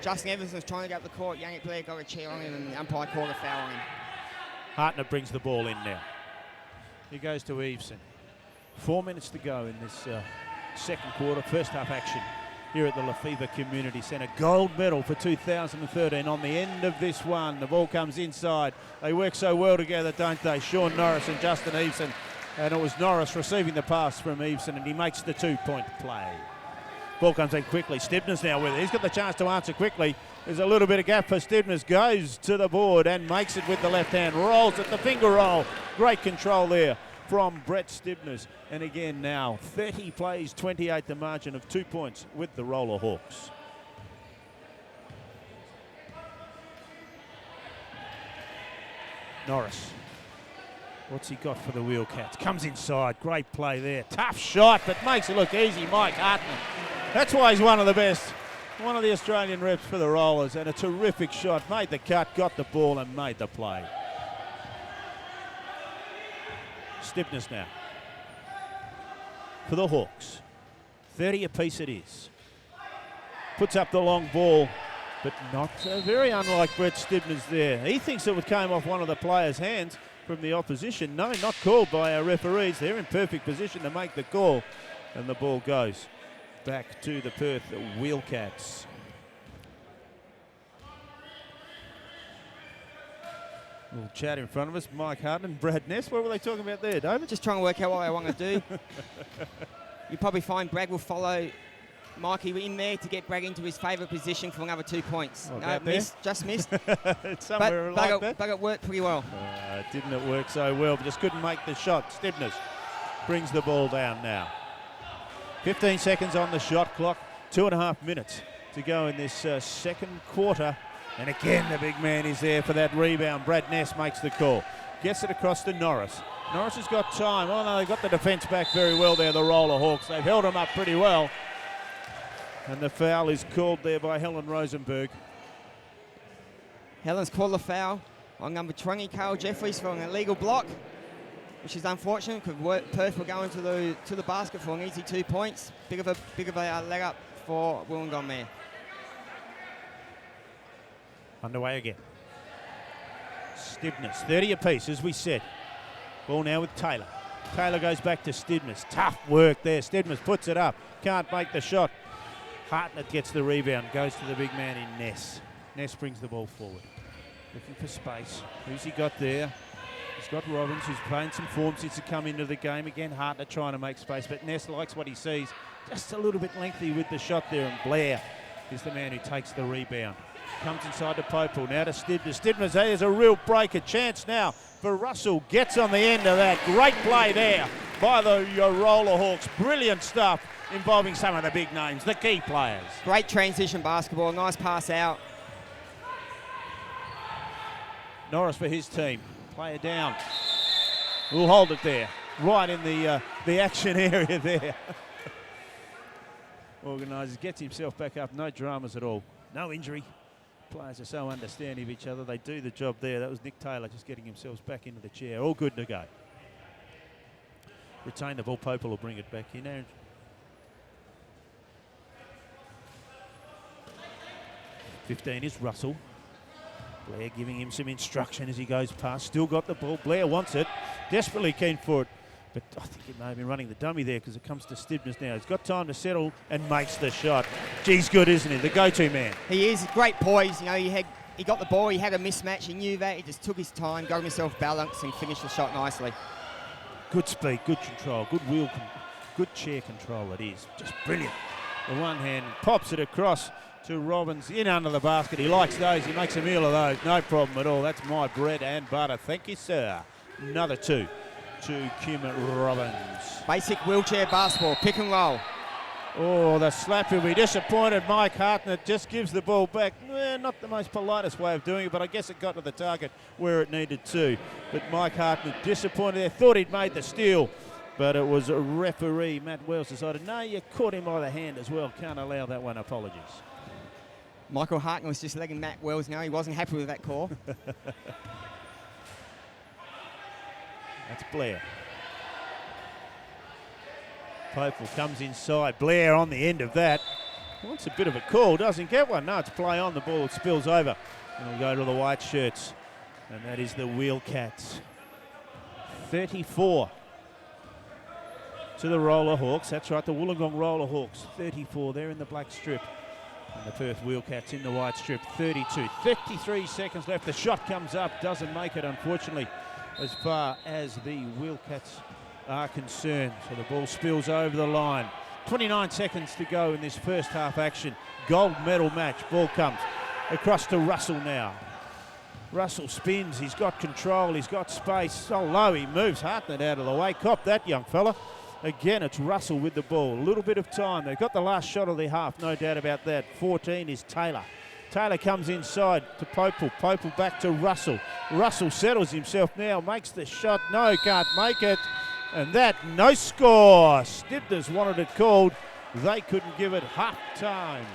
Justin Evans was trying to get up the court. Yannick Blair got a chair on him and the umpire called a foul on him. Hartnett brings the ball in now. He goes to Eveson. 4 minutes to go in this second quarter, first half action here at the Lefevre Community Centre. Gold medal for 2013 on the end of this one. The ball comes inside. They work so well together, don't they? Sean Norris and Justin Eveson. And it was Norris receiving the pass from Eveson, and he makes the 2-point play. Ball comes in quickly. Stibners now with it. He's got the chance to answer quickly. There's a little bit of gap for Stibners. Goes to the board and makes it with the left hand. Rolls at the finger roll. Great control there from Brett Stibners. And again now, 30 plays, 28 the margin of 2 points with the Roller Hawks. Norris. What's he got for the Wheelcats? Comes inside. Great play there. Tough shot, but makes it look easy. Mike Hartman. That's why he's one of the best. One of the Australian reps for the Rollers, and a terrific shot. Made the cut, got the ball, and made the play. Stibners now for the Hawks. 30 apiece it is. Puts up the long ball, but not very unlike Brett Stibners there. He thinks it came off one of the players' hands from the opposition. No, not called by our referees. They're in perfect position to make the call, and the ball goes back to the Perth Wheelcats. Little chat in front of us. Mike Hartman, Brad Ness. What were they talking about there, David? Just trying to work out what they want to do. You probably find Bragg will follow Mikey in there to get Bragg into his favourite position for another 2 points. No, missed, just missed. It's somewhere like that. But it worked pretty well. Didn't it work so well, but just couldn't make the shot. Stibners brings the ball down now. 15 seconds on the shot clock. 2.5 minutes to go in this second quarter. And again, the big man is there for that rebound. Brad Ness makes the call. Gets it across to Norris. Norris has got time. Oh, no, they got the defence back very well there, the Roller Hawks. They've held him up pretty well. And the foul is called there by Helen Rosenberg. Helen's called the foul on number 20, Carl Jeffries, for an illegal block, which is unfortunate because Perth were going to the basket for an easy 2 points. Big of a leg up for Wollongong there. Underway again. Stibners, 30 apiece, as we said. Ball now with Taylor. Taylor goes back to Stibners. Tough work there. Stibners puts it up. Can't make the shot. Hartnett gets the rebound. Goes to the big man in Ness. Ness brings the ball forward. Looking for space. Who's he got there? He's got Robbins, who's playing some form since he come into the game. Again, Hartnett trying to make space, but Ness likes what he sees. Just a little bit lengthy with the shot there, and Blair is the man who takes the rebound. Comes inside to Popel, now to Stibners. Stibners, there's a real break, a chance now for Russell. Gets on the end of that. Great play there by the Roller Hawks. Brilliant stuff involving some of the big names, the key players. Great transition basketball, nice pass out. Norris for his team. Player down. We'll hold it there, right in the action area there. organises, gets himself back up, no dramas at all, no injury. Players are so understanding of each other, they do the job there. That was Nick Taylor just getting himself back into the chair, all good to go. Retain the ball, Popel will bring it back in. Aaron. 15 is Russell. Blair giving him some instruction as he goes past. Still got the ball. Blair wants it. Desperately keen for it. But I think he may have been running the dummy there because it comes to Stibness now. He's got time to settle and makes the shot. Geez, good, isn't he? The go-to man. He is. Great poise. You know, he got the ball. He had a mismatch. He knew that. He just took his time, got himself balanced and finished the shot nicely. Good speed, good control, good wheel, good chair control it is. Just brilliant. The one hand pops it across to Robbins in under the basket. He likes those. He makes a meal of those. No problem at all. That's my bread and butter. Thank you, sir. Another two to Kim Robbins. Basic wheelchair basketball, pick and roll. Oh, the slap. He'll be disappointed. Mike Hartnett just gives the ball back. Not the most politest way of doing it, but I guess it got to the target where it needed to. But Mike Hartnett disappointed there. Thought he'd made the steal, but it was a referee, Matt Wells, decided, no, you caught him by the hand as well. Can't allow that one. Apologies. Michael Hartnett was just letting Matt Wells know he wasn't happy with that call. That's Blair. Popel comes inside. Blair on the end of that. Wants a bit of a call. Doesn't get one. No, it's play on. The ball spills over. And we'll go to the white shirts. And that is the Wheelcats. 34 to the Roller Hawks. That's right, the Wollongong Roller Hawks. 34 there in the black strip. And the Perth Wheelcats in the white strip. 32. 33 seconds left. The shot comes up. Doesn't make it, unfortunately, as far as the Wheelcats are concerned. So the ball spills over the line. 29 seconds to go in this first half action. Gold medal match. Ball comes across to Russell now. Russell spins. He's got control. He's got space. So low he moves. Hartnett out of the way. Cop that, young fella. Again, it's Russell with the ball. A little bit of time. They've got the last shot of their half. No doubt about that. 14 is Taylor. Taylor comes inside to Popel. Popel back to Russell. Russell settles himself now. Makes the shot. No, can't make it. And that, no score. Stibness wanted it called. They couldn't give it half time.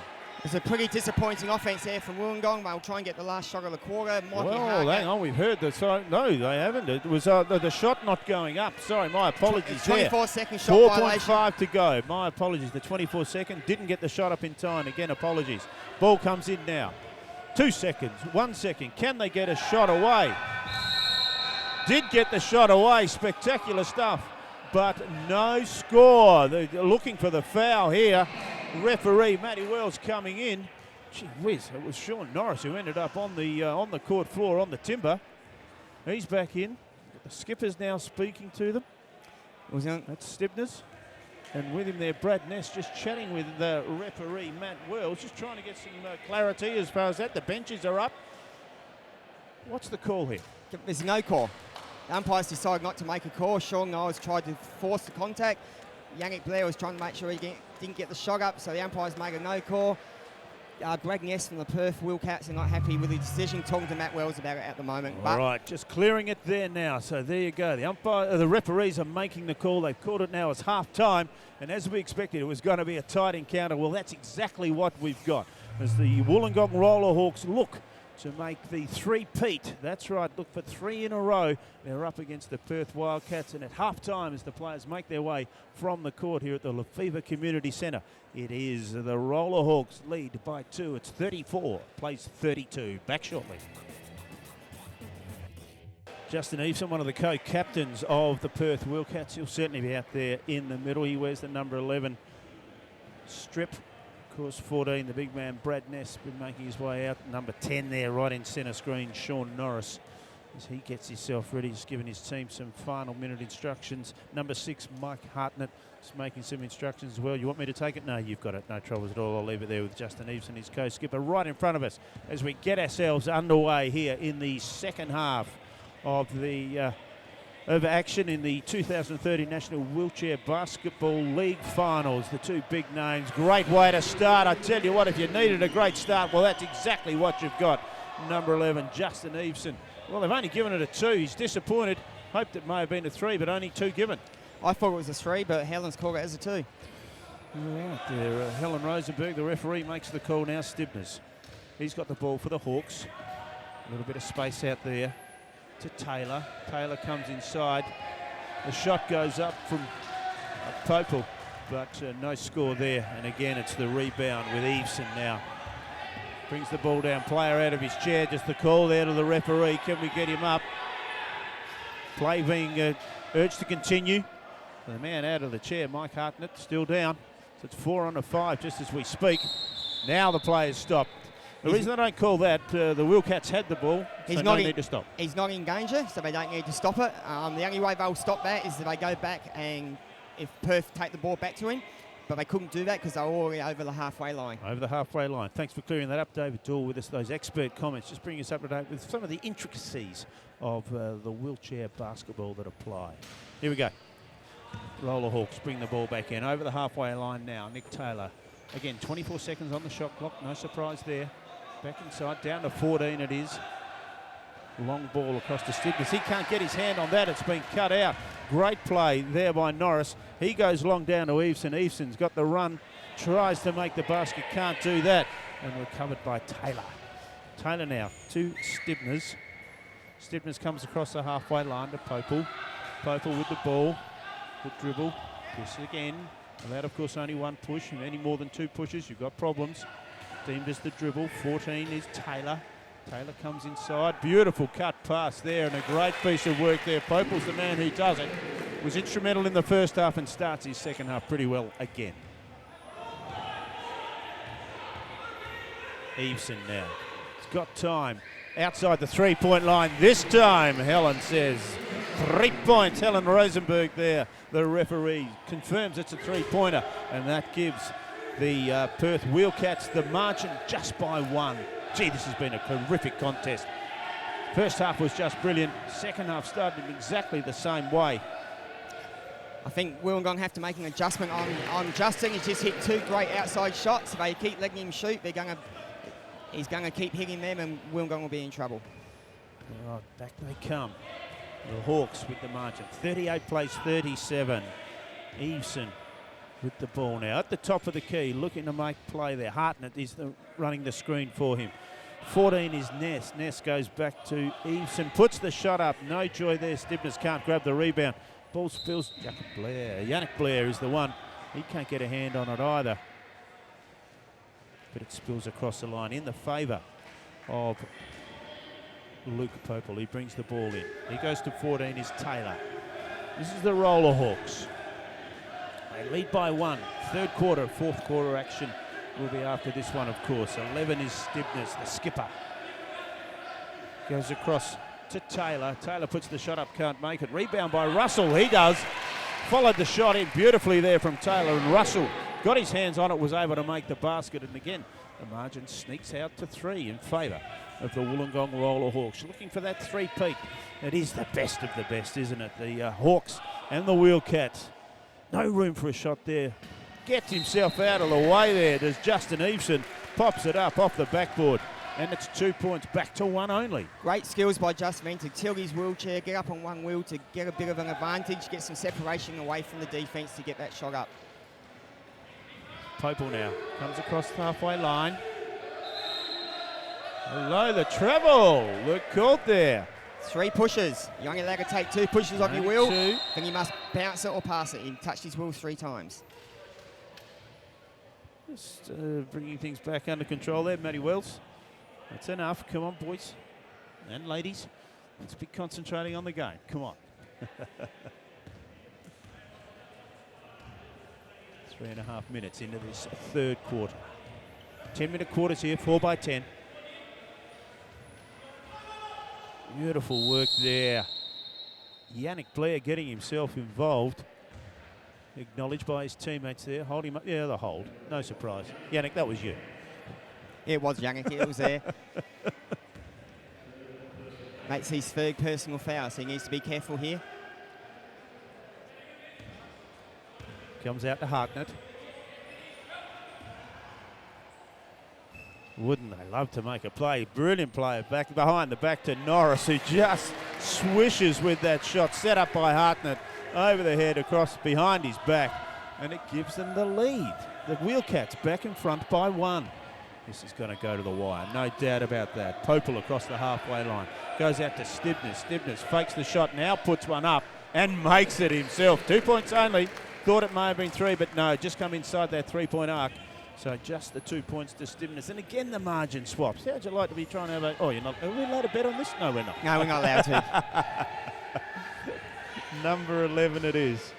It's a pretty disappointing offense there from Wollongong. They'll try and get the last shot of the quarter. Well, hang on, we've heard that. So, no, they haven't. It was the shot not going up. Sorry, my apologies. 24-second shot violation. 4.5 to go. My apologies. The 24-second didn't get the shot up in time. Again, apologies. Ball comes in now. 2 seconds, 1 second. Can they get a shot away? Did get the shot away. Spectacular stuff. But no score. They're looking for the foul here. Referee Matty Wells coming in. Gee whiz, it was Sean Norris who ended up on the court floor on the timber. He's back in. The skipper's now speaking to them. That's Stibness. And with him there, Brad Ness just chatting with the referee Matt Wells, just trying to get some clarity as far as that. The benches are up. What's the call here? There's no call. The umpires decided not to make a call. Sean Norris tried to force the contact. Yannick Blair was trying to make sure he didn't get the shot up, so the umpires made a no call. Greg Ness from the Perth Wheelcats are not happy with the decision, talking to Matt Wells about it at the moment. All right, just clearing it there now. So there you go. The referees are making the call. They've called it now as half-time, and as we expected, it was going to be a tight encounter. Well, that's exactly what we've got. As the Wollongong Roller Hawks look to make the three-peat. That's right, look for 3 in a row. They're up against the Perth Wildcats, and at half-time as the players make their way from the court here at the Lefevre Community Centre, it is the Roller Hawks lead by 2. It's 34, plays 32. Back shortly. Justin Eveson, one of the co-captains of the Perth Wheelcats. He'll certainly be out there in the middle. He wears the number 11 strip. Of course, 14, the big man, Brad Ness, been making his way out. Number 10 there, right in centre screen, Sean Norris, as he gets himself ready. He's giving his team some final minute instructions. Number 6, Mike Hartnett, is making some instructions as well. You want me to take it? No, you've got it. No troubles at all. I'll leave it there with Justin Eveson, his co-skipper, right in front of us as we get ourselves underway here in the second half of the action in the 2030 National Wheelchair Basketball League Finals. The two big names. Great way to start. I tell you what, if you needed a great start, well, that's exactly what you've got. Number 11, Justin Eveson. Well, they've only given it a 2. He's disappointed. Hoped it may have been a 3, but only 2 given. I thought it was a 3, but Helen's called it as a 2. Right there, Helen Rosenberg, the referee, makes the call now. Stibners. He's got the ball for the Hawks. A little bit of space out there to Taylor. Taylor comes inside. The shot goes up from Popel, but no score there. And again, it's the rebound with Eveson now. Brings the ball down, player out of his chair. Just the call there to the referee. Can we get him up? Play being urged to continue. The man out of the chair, Mike Hartnett, still down. So it's 4 on 5 just as we speak. Now the players stop. The reason they don't call that, the Wheelcats had the ball, so no need to stop. He's not in danger, so they don't need to stop it. The only way they'll stop that is that they go back and if Perth take the ball back to him, but they couldn't do that because they were already over the halfway line. Over the halfway line. Thanks for clearing that up, David Dool, with us. Those expert comments just bring us up to date with some of the intricacies of the wheelchair basketball that apply. Here we go. Roller Hawks bring the ball back in. Over the halfway line now, Nick Taylor. Again, 24 seconds on the shot clock. No surprise there. Back inside, down to 14 it is. Long ball across to Stiglitz. He can't get his hand on that. It's been cut out. Great play there by Norris. He goes long down to Eveson. Eveson's got the run. Tries to make the basket. Can't do that. And recovered by Taylor. Taylor now to Stibners. Stibners comes across the halfway line to Popel. Popel with the ball. Good dribble. Push again. Allowed, of course, only one push. Any more than 2 pushes, you've got problems. Deemed as the dribble. 14 is Taylor. Taylor comes inside. Beautiful cut pass there and a great piece of work there. Popel's the man who does it. Was instrumental in the first half and starts his second half pretty well again. Eveson now. He's got time. Outside the 3-point line this time, Helen says. 3 points, Helen Rosenberg there. The referee confirms it's a 3-pointer, and that gives the Perth Wheelcats the margin just by 1. Gee, this has been a terrific contest. First half was just brilliant. Second half started in exactly the same way. I think Wollongong have to make an adjustment on Justin. He's just hit 2 great outside shots. If they keep letting him shoot, he's going to keep hitting them, and Wollongong will be in trouble. All right, back they come. The Hawks with the margin. 38 plays 37. Eveson with the ball now. At the top of the key, looking to make play there. Hartnett is running the screen for him. 14 is Ness. Ness goes back to Eveson. Puts the shot up. No joy there. Stibners can't grab the rebound. Ball spills. Yannick Blair is the one. He can't get a hand on it either. But it spills across the line in the favour of Luke Popel. He brings the ball in. He goes to 14 is Taylor. This is the Roller Hawks. They lead by 1. Third quarter, fourth quarter action will be after this one, of course. 11 is Stibners, the skipper. Goes across to Taylor. Taylor puts the shot up, can't make it. Rebound by Russell. He does. Followed the shot in beautifully there from Taylor, and Russell got his hands on it, was able to make the basket. And again, the margin sneaks out to 3 in favour of the Wollongong Roller Hawks. Looking for that 3-peat. It is the best of the best, isn't it? The Hawks and the Wheelcats. No room for a shot there. Gets himself out of the way there. Does Justin Eveson. Pops it up off the backboard. And it's 2 points, back to 1 only. Great skills by Justin to tilt his wheelchair, get up on one wheel to get a bit of an advantage, get some separation away from the defence to get that shot up. Popel now comes across the halfway line. Hello, the treble. Look caught there. 3 pushes. You're only allowed to take 2 pushes on your wheel. Then you must bounce it or pass it. He touched his wheel 3 times. Just bringing things back under control there, Matty Wells. That's enough. Come on, boys and ladies. Let's be concentrating on the game. Come on. 3.5 minutes into this third quarter. 10-minute quarters here, 4 by 10. Beautiful work there. Yannick Blair getting himself involved. Acknowledged by his teammates there. Hold him up. Yeah, the hold. No surprise. Yannick, that was you. It was Yannick. It was there. Makes his 3rd personal foul, so he needs to be careful here. Comes out to Hartnett. Wouldn't they love to make a play? Brilliant player back behind the back to Norris, who just swishes with that shot. Set up by Hartnett over the head, across behind his back. and it gives them the lead. The Wheelcats back in front by 1. This is going to go to the wire, no doubt about that. Popel across the halfway line. Goes out to Stibness. Stibness fakes the shot, now puts one up and makes it himself. 2 points only. Thought it may have been 3, but no, just come inside that 3-point arc. So just the 2 points to Stibness. And again, the margin swaps. How'd you like to be trying to have a... Oh, you're not... Are we allowed to bet on this? No, we're not. No, we're not allowed to. Number 11 it is.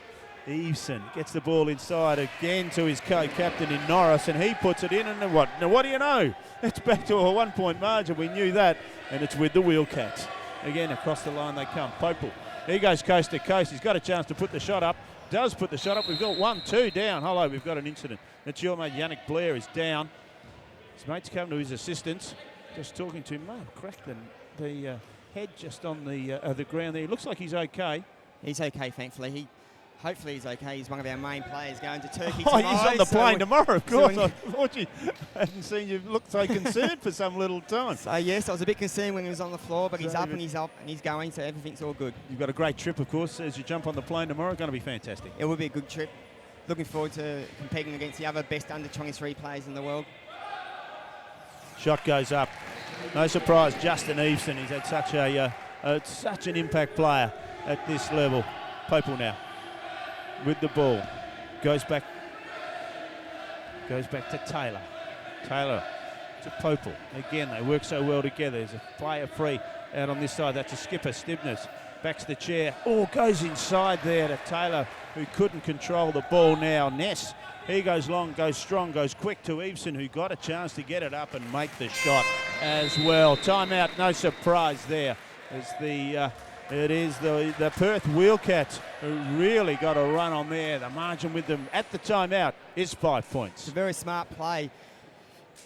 Eveson gets the ball inside again to his co-captain in Norris, and he puts it in, and what? Now, what do you know? It's back to a 1 point margin. We knew that, and it's with the Wheelcats. Again, across the line they come. Popel, he goes coast to coast. He's got a chance to put the shot up. Does put the shot up. We've got 1-2 down. Hello, we've got an incident. It's your mate, Yannick Blair, is down. His mate's come to his assistance. Just talking to him. Mate, cracked the head just on the ground there. He looks like he's okay. He's okay, thankfully. Hopefully he's okay. He's one of our main players going to Turkey tomorrow. Tomorrow. He's on the plane tomorrow, of course. So I thought you hadn't seen you look so concerned for some little time. So, yes, I was a bit concerned when he was on the floor, but he's up and he's going, so everything's all good. You've got a great trip, of course, as you jump on the plane tomorrow. Going to be fantastic. It will be a good trip. Looking forward to competing against the other best under 23 players in the world. Shot goes up. No surprise, Justin Eveson. He's had such an impact player at this level. Popel now with the ball. Goes back to Taylor. Taylor to Popel. Again, they work so well together. There's a player free out on this side. That's a skipper, Stibness. Backs the chair. Oh, goes inside there to Taylor, who couldn't control the ball now. Ness, he goes long, goes strong, goes quick to Eveson, who got a chance to get it up and make the shot as well. Timeout, no surprise there. It is the Perth Wheelcats who really got a run on there. The margin with them at the timeout is 5 points. It's a very smart play.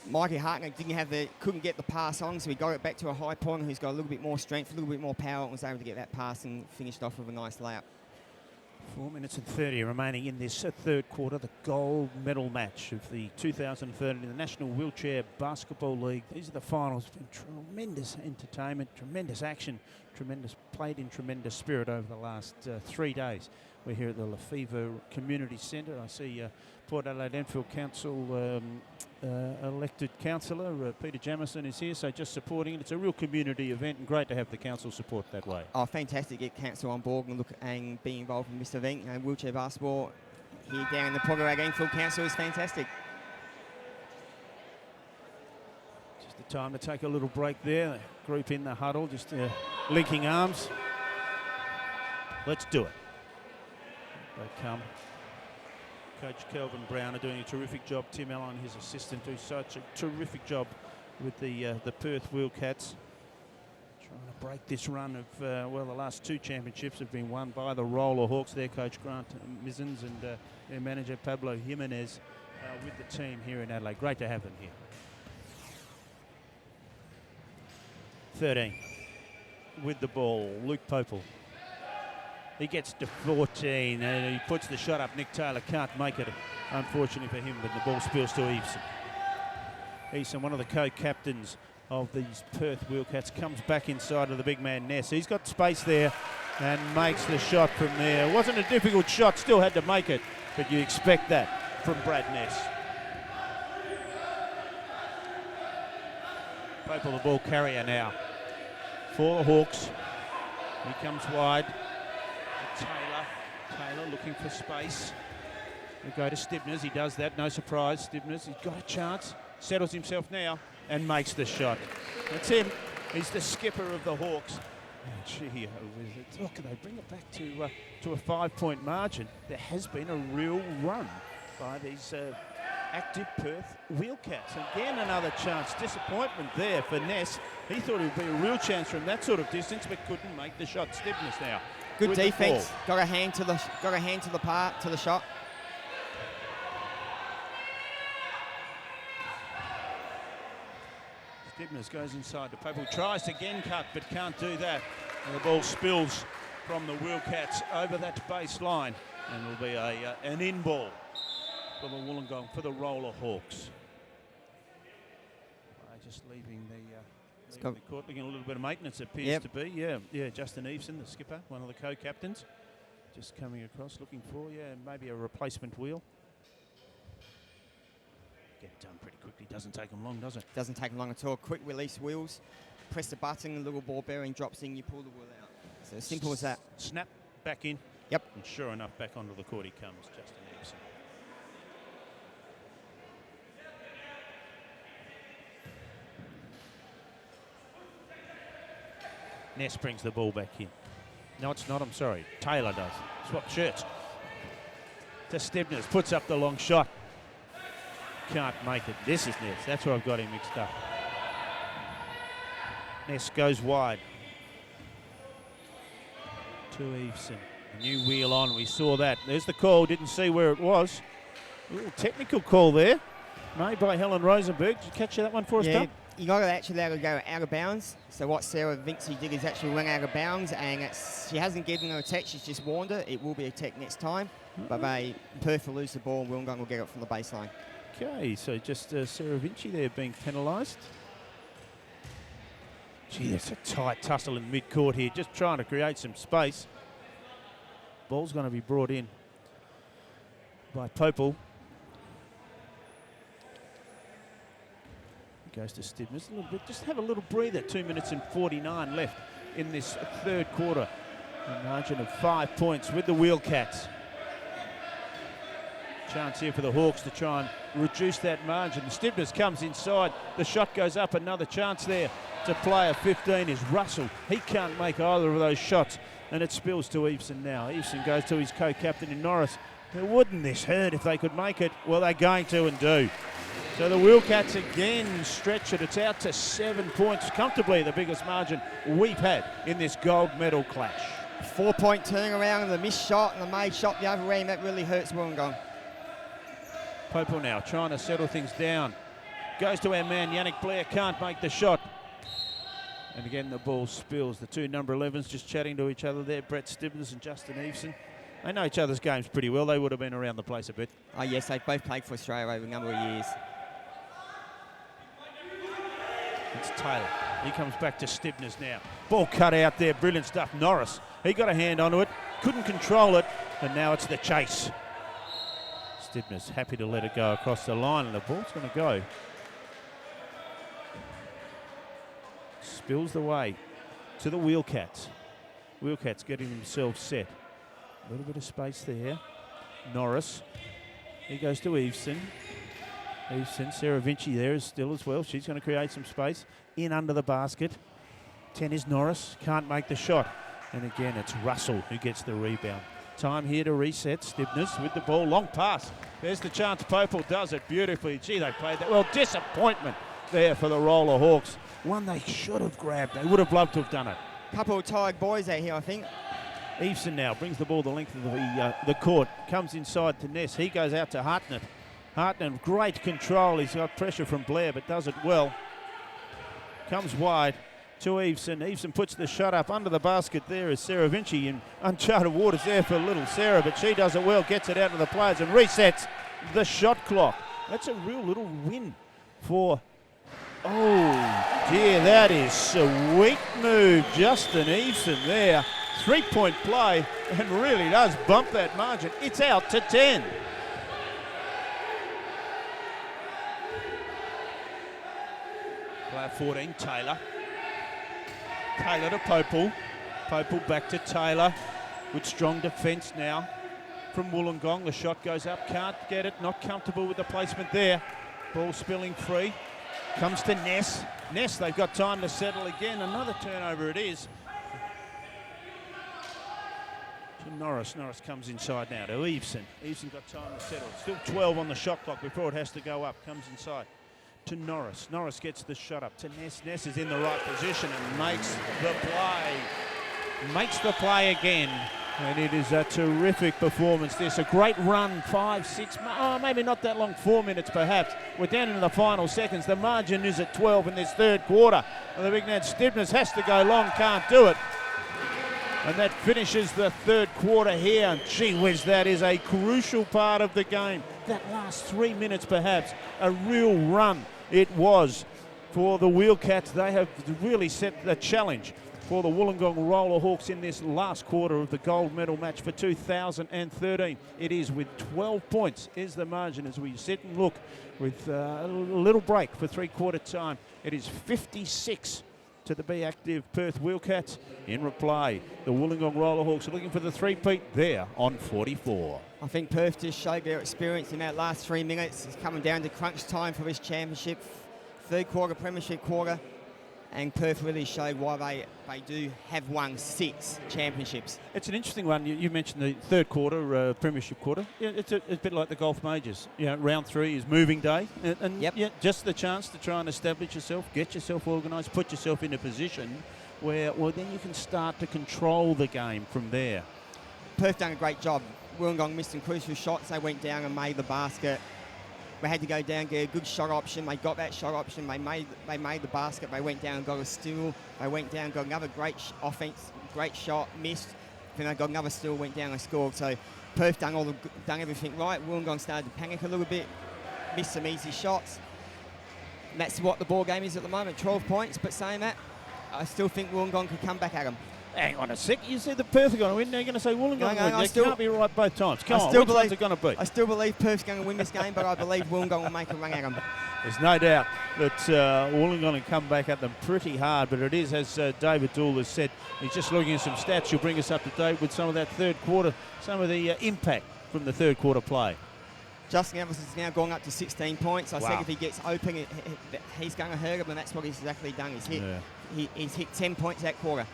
Mikey Hartnett couldn't get the pass on, so he got it back to a high point who's got a little bit more strength, a little bit more power, and was able to get that pass and finished off with a nice layup. 4 minutes and 30 remaining in this third quarter, the gold medal match of the 2013 National Wheelchair Basketball League. These are the finals. It's been tremendous entertainment, tremendous action, played in tremendous spirit over the last 3 days. We're here at the Lefevre Community Centre. I see Port Adelaide Enfield Council elected councillor Peter Jamieson is here, so just supporting it. It's a real community event and great to have the council support that way. Oh, fantastic to get council on board and be involved in this event. You know, wheelchair basketball here down in the Port Adelaide Enfield Council is fantastic. Just the time to take a little break there. Group in the huddle, just linking arms. Let's do it. They come. Coach Kelvin Brown are doing a terrific job. Tim Allen, his assistant, do such a terrific job with the Perth Wheelcats. Trying to break this run of, the last 2 championships have been won by the Roller Hawks. Their coach Grant Mizens and their manager Pablo Jimenez with the team here in Adelaide. Great to have them here. 13 with the ball, Luke Popel. He gets to 14 and he puts the shot up. Nick Taylor can't make it, unfortunately for him, but the ball spills to Eveson. Eveson, one of the co-captains of these Perth Wheelcats, comes back inside of the big man Ness. He's got space there and makes the shot from there. It wasn't a difficult shot, still had to make it, but you expect that from Brad Ness. Popel, the ball carrier now for the Hawks. He comes wide. Taylor looking for space. We go to Stibness. He does that. No surprise. Stibness, he's got a chance. Settles himself now and makes the shot. That's him. He's the skipper of the Hawks. Oh, gee, look, they bring it back to a 5-point margin. There has been a real run by these active Perth Wheelcats. Again, another chance. Disappointment there for Ness. He thought it would be a real chance from that sort of distance, but couldn't make the shot. Stibness now. Good defense. Got a hand to the shot. Stibness goes inside to Popel. Tries to again cut, but can't do that. And the ball spills from the Wheelcats over that baseline, and will be an in ball for the Wollongong, for the Roller Hawks. Just leaving the court, looking a little bit of maintenance, it appears to be. Yeah, Justin Eveson, the skipper, one of the co-captains. Just coming across, looking for, maybe a replacement wheel. Get it done pretty quickly. Doesn't take them long, does it? Doesn't take them long at all. Quick release wheels. Press the button, the little ball bearing drops in, you pull the wheel out. So as simple as that. Snap, back in. Yep. And sure enough, back onto the court he comes, Justin Eveson. Ness brings the ball back in. No, it's not, I'm sorry. Taylor does. Swap shirts. To Stibners, puts up the long shot. Can't make it. This is Ness. That's where I've got him mixed up. Ness goes wide. To Eveson. A new wheel on. We saw that. There's the call. Didn't see where it was. A little technical call there. Made by Helen Rosenberg. Did you catch that one for us, Doug? You got to actually let her go out of bounds. So what Sarah Vinci did is actually went out of bounds, and she hasn't given her a tech. She's just warned her. It will be a tech next time. But Perth will lose the ball, and Wollongong will get it from the baseline. Okay, so just Sarah Vinci there being penalised. Gee, that's a tight tussle in mid-court here, just trying to create some space. Ball's going to be brought in by Popel. Goes to Stibners a little bit. Just have a little breather. 2 minutes and 49 left in this third quarter. A margin of 5 points with the Wheelcats. Chance here for the Hawks to try and reduce that margin. Stibners comes inside. The shot goes up. Another chance there to player 15 is Russell. He can't make either of those shots, and it spills to Eveson now. Eveson goes to his co-captain in Norris. Wouldn't this hurt if they could make it? Well, they're going to and do. So the Wheelcats again stretch it. It's out to 7 points, comfortably the biggest margin we've had in this gold medal clash. 4 point turnaround and the missed shot and the made shot the other end. That really hurts Wollongong. Popel now trying to settle things down. Goes to our man Yannick Blair, can't make the shot. And again the ball spills. The two number 11s just chatting to each other there, Brett Stibners and Justin Eveson. They know each other's games pretty well. They would have been around the place a bit. Oh yes, they've both played for Australia over a number of years. It's Taylor. He comes back to Stibners now. Ball cut out there. Brilliant stuff. Norris. He got a hand onto it. Couldn't control it. And now it's the chase. Stibners happy to let it go across the line. And the ball's going to go. Spills the way to the Wheelcats. Wheelcats getting themselves set. A little bit of space there. Norris. He goes to Eveson. Eveson, Sarah Vinci there is still as well. She's going to create some space in under the basket. 10 is Norris, can't make the shot. And again, it's Russell who gets the rebound. Time here to reset. Stibners with the ball, long pass. There's the chance. Popel does it beautifully. Gee, they played that well. Disappointment there for the Roller Hawks. One they should have grabbed. They would have loved to have done it. Couple of tired boys out here, I think. Eveson now brings the ball the length of the court. Comes inside to Ness. He goes out to Hartnett. Hartnett, great control. He's got pressure from Blair, but does it well. Comes wide to Eveson. Eveson puts the shot up under the basket. There is Sarah Vinci in uncharted waters there for little Sarah, but she does it well, gets it out to the players and resets the shot clock. That's a real little win for, oh dear, that is sweet move. Justin Eveson there. 3-point play and really does bump that margin. It's out to 10. Player 14, Taylor. Taylor to Popel. Popel back to Taylor with strong defence now from Wollongong. The shot goes up, can't get it, not comfortable with the placement there. Ball spilling free. Comes to Ness. Ness, they've got time to settle again. Another turnover it is. To Norris. Norris comes inside now to Eveson. Eveson got time to settle. Still 12 on the shot clock before it has to go up. Comes inside to Norris. Norris gets the shot up to Ness. Ness is in the right position and makes the play. Makes the play again. And it is a terrific performance. This a great run, 5, 6, maybe not that long, 4 minutes perhaps. We're down into the final seconds. The margin is at 12 in this third quarter. And the big man Stibners has to go long, can't do it. And that finishes the third quarter here. And gee whiz, that is a crucial part of the game. That last 3 minutes perhaps, a real run it was for the Wheelcats. They have really set the challenge for the Wollongong Rollerhawks in this last quarter of the gold medal match for 2013. It is with 12 points is the margin as we sit and look with a little break for three-quarter time. It is 56 to the Be Active Perth Wheelcats. In reply, the Wollongong Rollerhawks are looking for the three-peat there on 44. I think Perth just showed their experience in that last 3 minutes. It's coming down to crunch time for this championship. Third quarter, premiership quarter. And Perth really showed why they do have won 6 championships. It's an interesting one. You mentioned the third quarter, premiership quarter. Yeah, it's a bit like the golf majors. You know, round 3 is moving day. And yep. Yeah, just the chance to try and establish yourself, get yourself organised, put yourself in a position where, well, then you can start to control the game from there. Perth done a great job. Wollongong missed some crucial shots. They went down and made the basket. They had to go down, get a good shot option. They got that shot option. They made the basket. They went down and got a steal. They went down, got another great offense, great shot, missed. Then they got another steal, went down and scored. So Perth done everything right. Wollongong started to panic a little bit, missed some easy shots. And that's what the ball game is at the moment, 12 points. But saying that, I still think Wollongong could come back at them. Hang on a sec. You said the Perth are going to win. Now you're going to say Wollongong No, win. They can't be right both times. Come on, which ones are going to be? I still believe Perth's going to win this game, but I believe Wollongong will make a run at them. There's no doubt that Wollongong will come back at them pretty hard, but it is, as David Dool has said, he's just looking at some stats. He'll bring us up to date with some of that third quarter, some of the impact from the third quarter play. Justin Everson's now going up to 16 points. I Wow. said if he gets open, he's going to hurt him, and that's what he's exactly done. He's hit 10 points that quarter.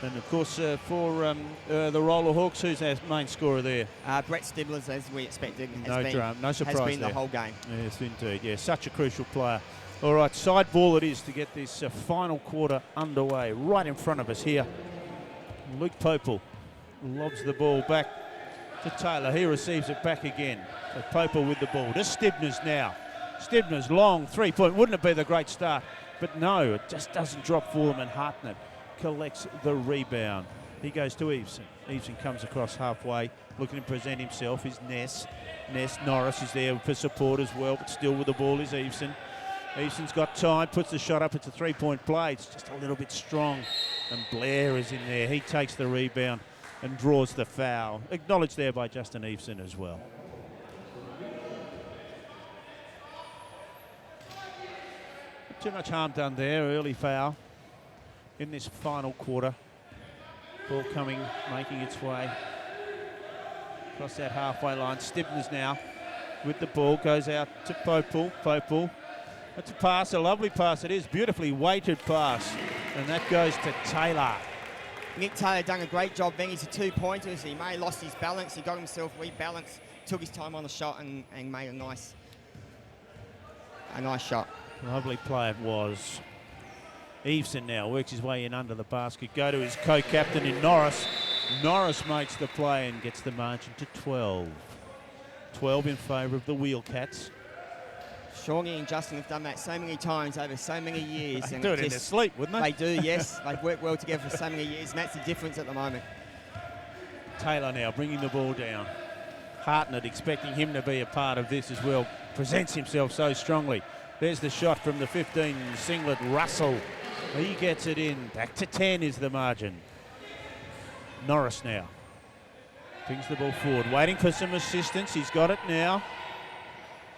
And of course, for the Rollerhawks, who's our main scorer there? Brett Stiblers, as we expected, No surprise has been there. the whole game. Yes, indeed. Yeah, such a crucial player. All right, side ball it is to get this final quarter underway. Right in front of us here. Luke Popel lobs the ball back to Taylor. He receives it back again. So Popel with the ball. To Stibners now. Stibners long three-point. Wouldn't it be the great start? But no, it just doesn't drop for them, and Hartnett collects the rebound. He goes to Eveson. Eveson comes across halfway, looking to present himself. Is Ness. Norris is there for support as well, but still with the ball is Eveson. Eveson's got time, puts the shot up. It's a three-point play. It's just a little bit strong. And Blair is in there. He takes the rebound and draws the foul. Acknowledged there by Justin Eveson as well. Not too much harm done there. Early foul in this final quarter. Ball coming, making its way across that halfway line. Stibners now with the ball, goes out to Popel. Popel, that's a pass, a lovely pass it is, beautifully weighted pass, and that goes to Taylor. Nick Taylor done a great job then. He's a two-pointers. He may have lost his balance. He got himself rebalanced, took his time on the shot and made a nice shot. Lovely play it was. Eveson now works his way in under the basket. Go to his co-captain in Norris. Norris makes the play and gets the margin to 12. 12 in favour of the Wheelcats. Shawnee and Justin have done that so many times over so many years. They do it in their sleep, wouldn't they? They do, yes. They've worked well together for so many years, and that's the difference at the moment. Taylor now bringing the ball down. Hartnett expecting him to be a part of this as well. Presents himself so strongly. There's the shot from the 15 singlet, Russell. He gets it in. Back to 10 is the margin. Norris now brings the ball forward, waiting for some assistance. He's got it now.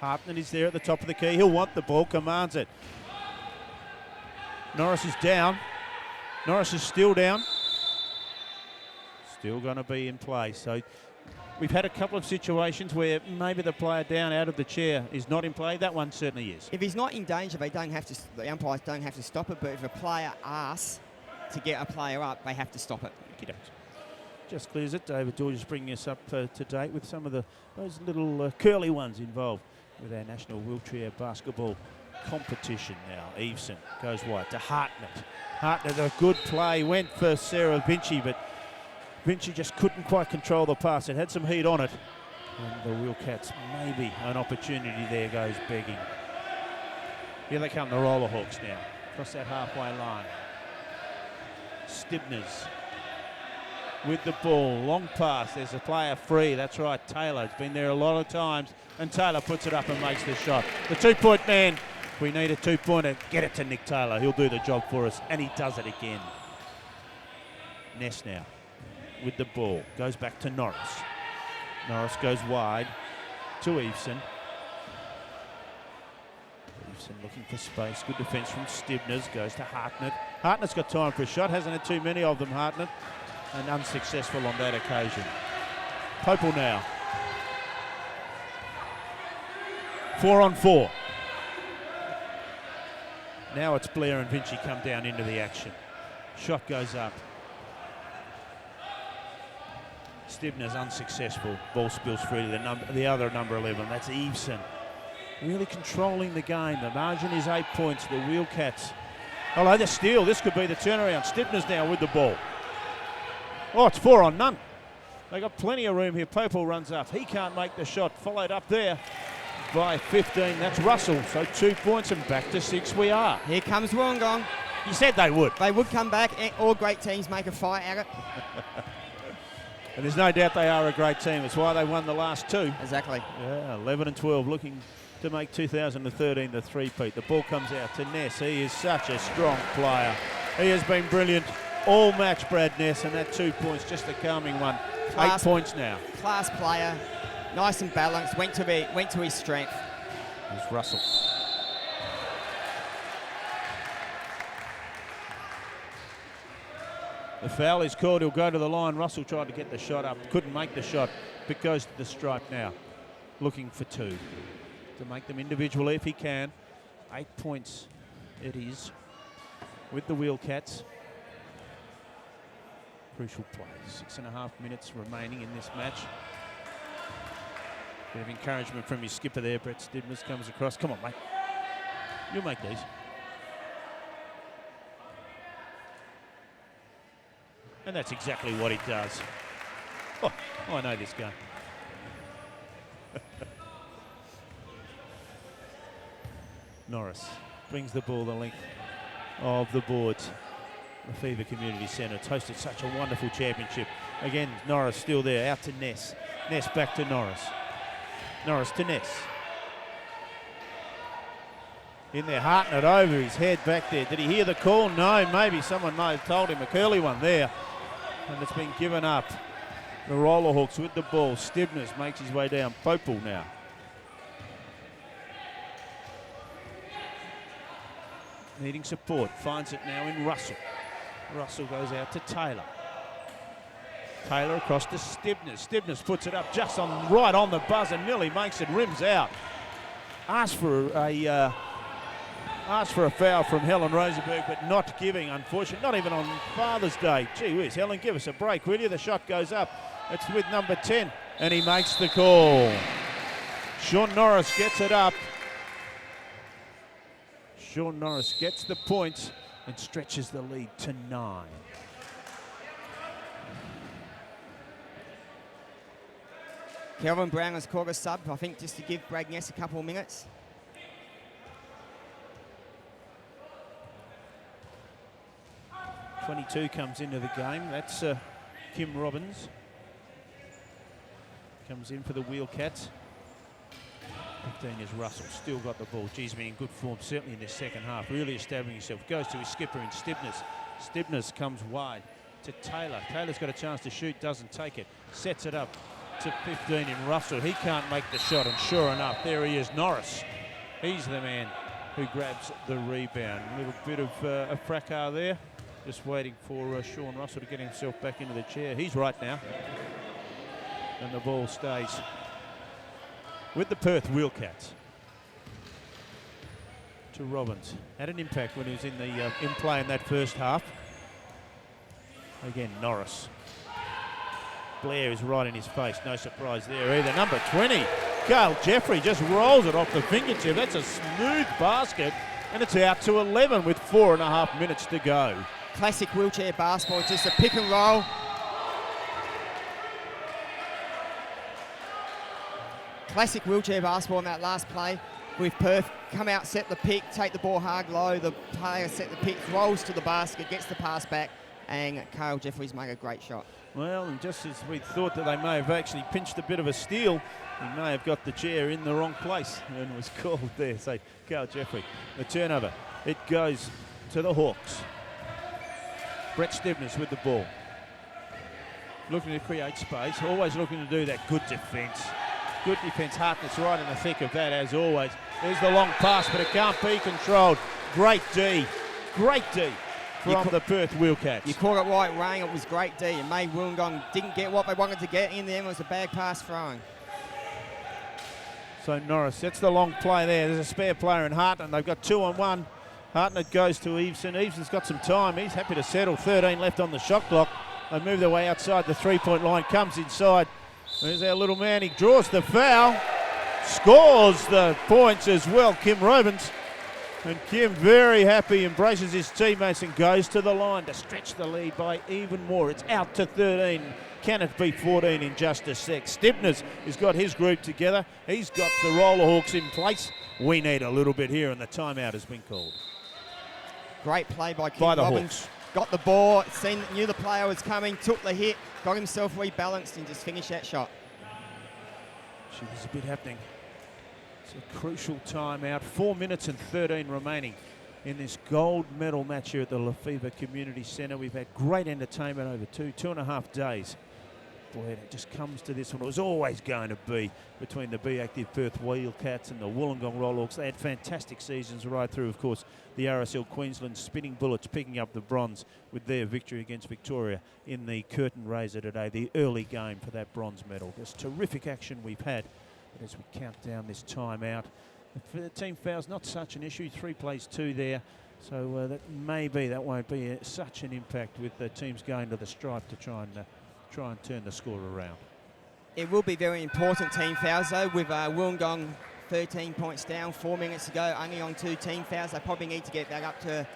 Hartnett is there at the top of the key. He'll want the ball, commands it. Norris is down. Norris is still down. Still going to be in play. So we've had a couple of situations where maybe the player down out of the chair is not in play. That one certainly is. If he's not in danger, the umpires don't have to stop it. But if a player asks to get a player up, they have to stop it. Just clears it. David Dool just bringing us up to date with some of those little curly ones involved with our national wheelchair basketball competition now. Eveson goes wide to Hartnett. Hartnett, a good play, went for Sarah Vinci, but Vinci just couldn't quite control the pass. It had some heat on it. And the Wheelcats, maybe an opportunity there, goes begging. Here they come, the Rollerhawks now. Across that halfway line. Stibners with the ball. Long pass. There's a player free. That's right, Taylor's been there a lot of times. And Taylor puts it up and makes the shot. The two-point man We need a 2-pointer. Get it to Nick Taylor. He'll do the job for us, and he does it again. Ness now with the ball. Goes back to Norris. Norris goes wide to Eveson. Eveson looking for space. Good defence from Stibners. Goes to Hartnett. Hartnett's got time for a shot. Hasn't had too many of them, Hartnett. And unsuccessful on that occasion. Popel now. 4-on-4. Now it's Blair and Vinci come down into the action. Shot goes up. Stibners unsuccessful. Ball spills through to the other number 11. That's Eveson. Really controlling the game. The margin is 8 points. The Wheelcats. Oh, the steal. This could be the turnaround. Stibners now with the ball. Oh, it's 4-on-none. They got plenty of room here. Popel runs up. He can't make the shot. Followed up there by 15. That's Russell. So 2 points and back to 6 we are. Here comes Wollongong. You said they would. They would come back. All great teams make a fight at it. And there's no doubt they are a great team. It's why they won the last 2. Exactly. Yeah, 11 and 12 looking to make 2013 the three-peat. The ball comes out to Ness. He is such a strong player. He has been brilliant all match, Brad Ness, and that 2 points, just a calming one. 8 points now. Class player, nice and balanced, went to his strength. There's Russell. The foul is called. He'll go to the line. Russell tried to get the shot up. Couldn't make the shot, but goes to the stripe now. Looking for 2 to make them individually if he can. 8 points it is with the Wheelcats. Crucial play. 6.5 minutes remaining in this match. Bit of encouragement from his skipper there. Brett Stibners comes across. Come on, mate. You'll make these. And that's exactly what he does. Oh, I know this guy. Norris brings the ball the length of the boards. Lefevre Community Centre. It's hosted such a wonderful championship. Again, Norris still there. Out to Ness. Ness back to Norris. Norris to Ness. In there, Hartnett over his head back there. Did he hear the call? No, maybe someone might have told him. A curly one there. And it's been given up. The Roller Hawks with the ball. Stibners makes his way down. Popel now. Needing support. Finds it now in Russell. Russell goes out to Taylor. Taylor across to Stibners. Stibners puts it up just right on the buzzer. Nearly makes it. Rims out. Asked for a foul from Helen Rosenberg, but not giving, unfortunately. Not even on Father's Day. Gee whiz, Helen, give us a break, will you? The shot goes up. It's with number 10, and he makes the call. Sean Norris gets it up. Sean Norris gets the points and stretches the lead to 9. Kelvin Brown has caught a sub, I think, just to give Brad Ness a couple of minutes. .22 comes into the game. That's Kim Robbins. Comes in for the Wheelcats. 15 is Russell. Still got the ball. Geez, been in good form, certainly in this second half. Really establishing himself. Goes to his skipper in Stibners. Stibners comes wide to Taylor. Taylor's got a chance to shoot, doesn't take it. Sets it up to 15 in Russell. He can't make the shot, and sure enough, there he is, Norris. He's the man who grabs the rebound. A little bit of a fracas there. Just waiting for Sean Russell to get himself back into the chair. He's right now. And the ball stays with the Perth Wheelcats. To Robbins. Had an impact when he was in play in that first half. Again, Norris. Blair is right in his face. No surprise there either. Number 20, Carl Jeffrey, just rolls it off the fingertip. That's a smooth basket. And it's out to 11 with 4.5 minutes to go. Classic wheelchair basketball, just a pick and roll. Classic wheelchair basketball in that last play with Perth. Come out, set the pick, take the ball hard low. The player set the pick, rolls to the basket, gets the pass back, and Carl Jeffries made a great shot. Well, and just as we thought that they may have actually pinched a bit of a steal, he may have got the chair in the wrong place and was called there. So Carl Jeffrey, the turnover, it goes to the Hawks. Brett Stibness with the ball. Looking to create space, always looking to do that. Good defence. Good defence. Hartnett's right in the thick of that as always. There's the long pass, but it can't be controlled. Great D. Great D. From the Perth Wheelcats. You caught it right, Rain. It was great D. And made Wollongong didn't get what they wanted to get in there. It was a bad pass throwing. So Norris, that's the long play there. There's a spare player in Hartnett. They've got 2-on-1. Hartnett goes to Eveson. Eveson's got some time. He's happy to settle. 13 left on the shot clock. They move their way outside the three-point line. Comes inside. There's our little man. He draws the foul. Scores the points as well, Kim Robins. And Kim very happy, embraces his teammates and goes to the line to stretch the lead by even more. It's out to 13. Can it be 14 in just a sec? Stibness has got his group together. He's got the Roller Hawks in place. We need a little bit here, and the timeout has been called. Great play by Kim Robins. Hawks. Got the ball, knew the player was coming, took the hit, got himself rebalanced and just finished that shot. Gee, there's a bit happening. It's a crucial timeout. 4 minutes and 13 remaining in this gold medal match here at the Lefevre Community Centre. We've had great entertainment over two and a half days. Boy, it just comes to this one. It was always going to be between the Be Active Perth Wheelcats and the Wollongong Rollhawks. They had fantastic seasons right through, of course, the RSL Queensland Spinning Bullets picking up the bronze with their victory against Victoria in the curtain raiser today, the early game for that bronze medal. Just terrific action we've had. But as we count down this time out, for the team fouls, not such an issue. 3 plays 2 there. So that won't be such an impact with the teams going to the stripe to try and turn the score around. It will be very important team fouls though, with Wollongong 13 points down, 4 minutes to go, only on 2 team fouls. They probably need to get back up to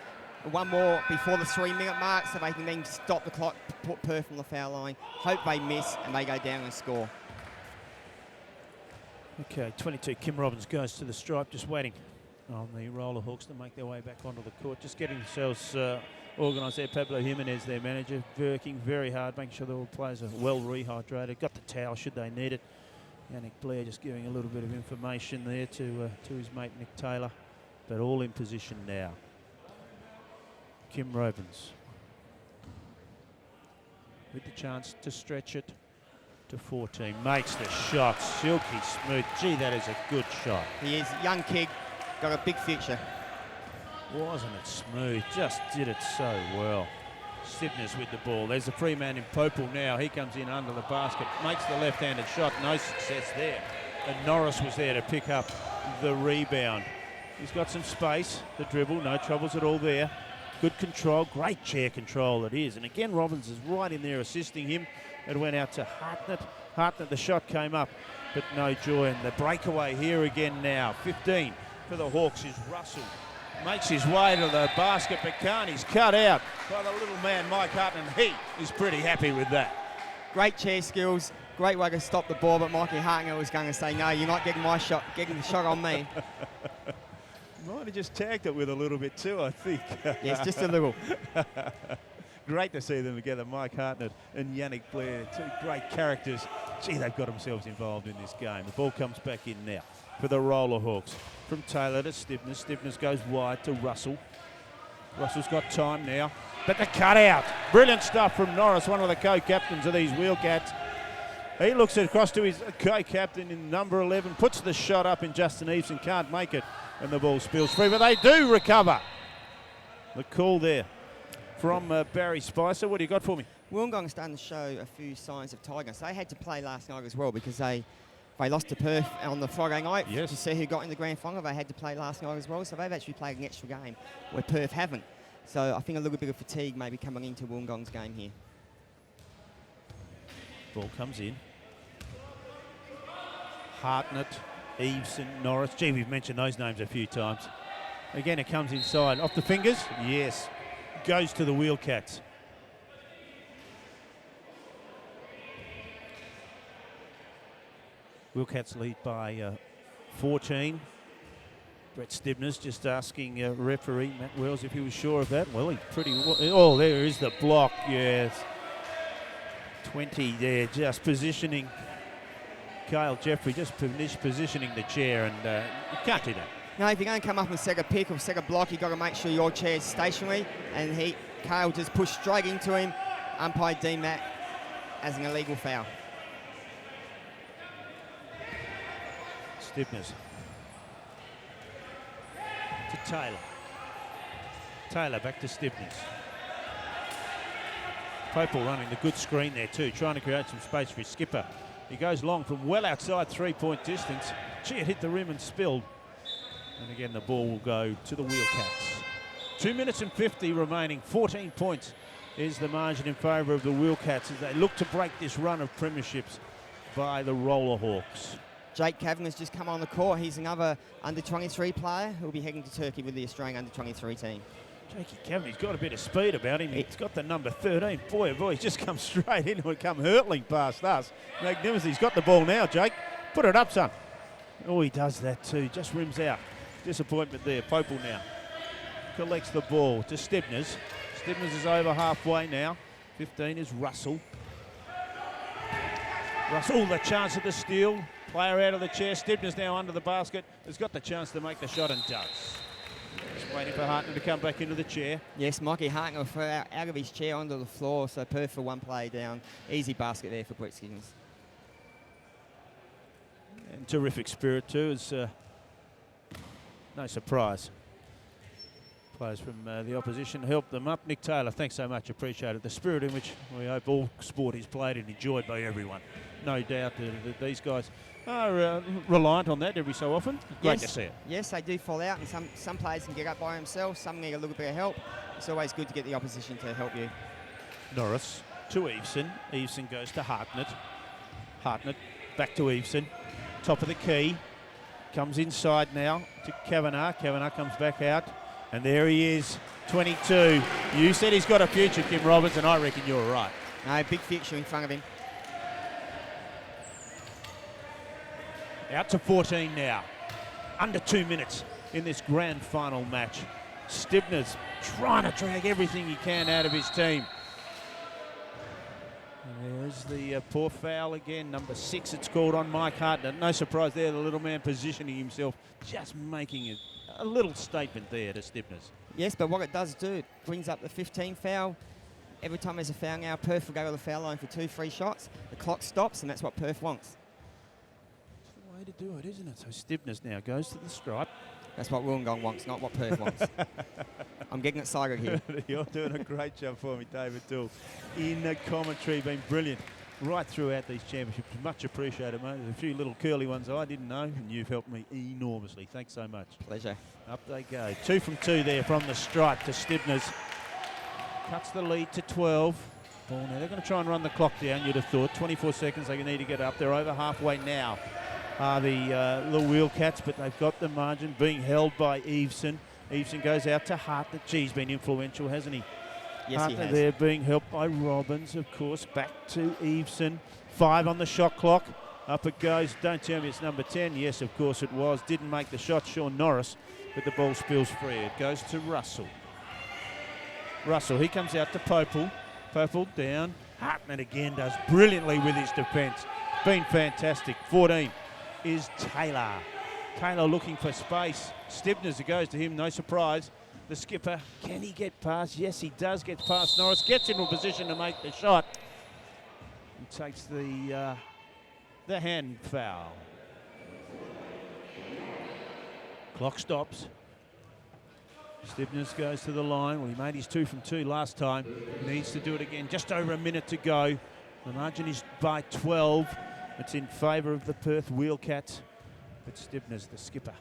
1 more before the 3-minute mark so they can then stop the clock, put Perth on the foul line. Hope they miss and they go down and score. Okay, 22, Kim Robbins goes to the stripe, just waiting on the Roller Hawks to make their way back onto the court. Just getting themselves organised there. Pablo Jimenez, their manager, working very hard, making sure that all players are well rehydrated. Got the towel should they need it. Yannick Blair just giving a little bit of information there to his mate Nick Taylor. But all in position now. Kim Robbins with the chance to stretch it to 14. Makes the shot, silky smooth. Gee, that is a good shot. He is a young kid, got a big future. Wasn't it smooth? Just did it so well. Stibness with the ball. There's a free man in Popel now. He comes in under the basket, makes the left-handed shot. No success there. And Norris was there to pick up the rebound. He's got some space, the dribble, no troubles at all there. Good control, great chair control it is. And again, Robbins is right in there assisting him. It went out to Hartnett. Hartnett, the shot came up, but no joy. And the breakaway here again now. 15 for the Hawks is Russell. Makes his way to the basket, but can't. He's cut out by the little man, Mike Hartnett. He is pretty happy with that. Great chair skills, great way to stop the ball, but Mikey Hartnett was going to say, no, you're not getting my shot, getting the shot on me. Might have just tagged it with a little bit too, I think. Yes, just a little. Great to see them together, Mike Hartnett and Yannick Blair, 2 great characters. Gee, they've got themselves involved in this game. The ball comes back in now for the Roller Hawks. From Taylor to Stibness. Stibness goes wide to Russell. Russell's got time now, but the cutout. Brilliant stuff from Norris, one of the co-captains of these Wheelcats. He looks across to his co-captain in number 11, puts the shot up in Justin Eveson, can't make it, and the ball spills free, but they do recover. The call there from Barry Spicer. What do you got for me? Wollongong's starting to show a few signs of tiredness. They had to play last night as well because they lost to Perth on the Friday night. Yes. To see who got in the grand final. They had to play last night as well, so they've actually played an extra game where Perth haven't. So I think a little bit of fatigue maybe coming into Wollongong's game here. Ball comes in. Hartnett, Eveson, Norris. Gee, we've mentioned those names a few times. Again, it comes inside. Off the fingers? Yes. Goes to the Wheelcats. Wheelcats lead by 14. Brett Stibness just asking referee Matt Wells if he was sure of that. Well, he pretty well. Oh, there is the block. Yes. 20 there, just positioning. Kyle Jeffrey just finished positioning the chair, and you can't do that. No, if you're going to come up and set a pick or set a block, you've got to make sure your chair's stationary, and Kyle just pushed straight into him. Umpire deemed that as an illegal foul. Stibness to Taylor. Taylor back to Stibness. Popel running the good screen there too, trying to create some space for his skipper. He goes long from well outside 3-point distance. Gee, it hit the rim and spilled. And again, the ball will go to the Wheelcats. 2 minutes and 50 remaining. 14 points is the margin in favour of the Wheelcats as they look to break this run of premierships by the Roller Hawks. Jake Cavan has just come on the court. He's another under-23 player who will be heading to Turkey with the Australian under-23 team. Jakey Cavan, he's got a bit of speed about him. He's got the number 13. Boy, oh boy, he's just come straight into it, come hurtling past us. Magnificent. He's got the ball now, Jake. Put it up, son. Oh, he does that too. Just rims out. Disappointment there. Popel now collects the ball to Stibness. Stibness is over halfway now. 15 is Russell. Russell, the chance of the steal. Player out of the chair. Stibness now under the basket. Has got the chance to make the shot and does. Just waiting for Hartner to come back into the chair. Yes, Mikey Hartner fell out of his chair onto the floor, so Perth for one play down. Easy basket there for Brett Stibness. And terrific spirit too. It's no surprise. Players from the opposition helped them up. Nick Taylor, thanks so much. Appreciate it. The spirit in which we hope all sport is played and enjoyed by everyone. No doubt that these guys are reliant on that every so often. Great to see it. Yes, they do fall out, and some players can get up by themselves. Some need a little bit of help. It's always good to get the opposition to help you. Norris to Eveson. Eveson goes to Hartnett. Hartnett back to Eveson. Top of the key. Comes inside now to Kavanagh. Kavanagh comes back out. And there he is, 22. You said he's got a future, Kim Roberts, and I reckon you're right. No, big future in front of him. Out to 14 now. Under 2 minutes in this grand final match. Stibness trying to drag everything he can out of his team. And there's the poor foul again. Number 6 it's called on Mike Hartnett. No surprise there, the little man positioning himself, just making a little statement there to Stibness. Yes, but what it does do, it brings up the 15 foul. Every time there's a foul now, Perth will go to the foul line for 2 free shots. The clock stops, and that's what Perth wants. It's the way to do it, isn't it? So Stibness now goes to the stripe. That's what Wollongong wants, not what Perth wants. I'm getting excited here. You're doing a great job for me, David Dool. In the commentary, been brilliant right throughout these championships. Much appreciated, mate. There's a few little curly ones I didn't know, and you've helped me enormously. Thanks so much. Pleasure. Up they go. 2 from 2 there from the stripe to Stibness. Cuts the lead to 12. Ball now. They're going to try and run the clock down, you'd have thought. 24 seconds they need to get up. They're over halfway now. The Wheelcats, but they've got the margin being held by Eveson. Eveson goes out to Hartnett. Gee, he's been influential, hasn't he? Yes, Hartnett he has. there being helped by Robbins, of course. Back to Eveson. 5 on the shot clock. Up it goes. Don't tell me it's number 10. Yes, of course it was. Didn't make the shot, Sean Norris, but the ball spills free. It goes to Russell. Russell, he comes out to Popel. Popel down. Hartnett again does brilliantly with his defence. Been fantastic. 14 is Taylor. Taylor looking for space. Stibness, it goes to him, no surprise. The skipper, can he get past? Yes, he does get past Norris. Gets into a position to make the shot. And takes the hand foul. Clock stops. Stibness goes to the line. Well, he made his 2 from 2 last time. Needs to do it again. Just over a minute to go. The margin is by 12. It's in favour of the Perth Wheelcats. But Stibness, the skipper.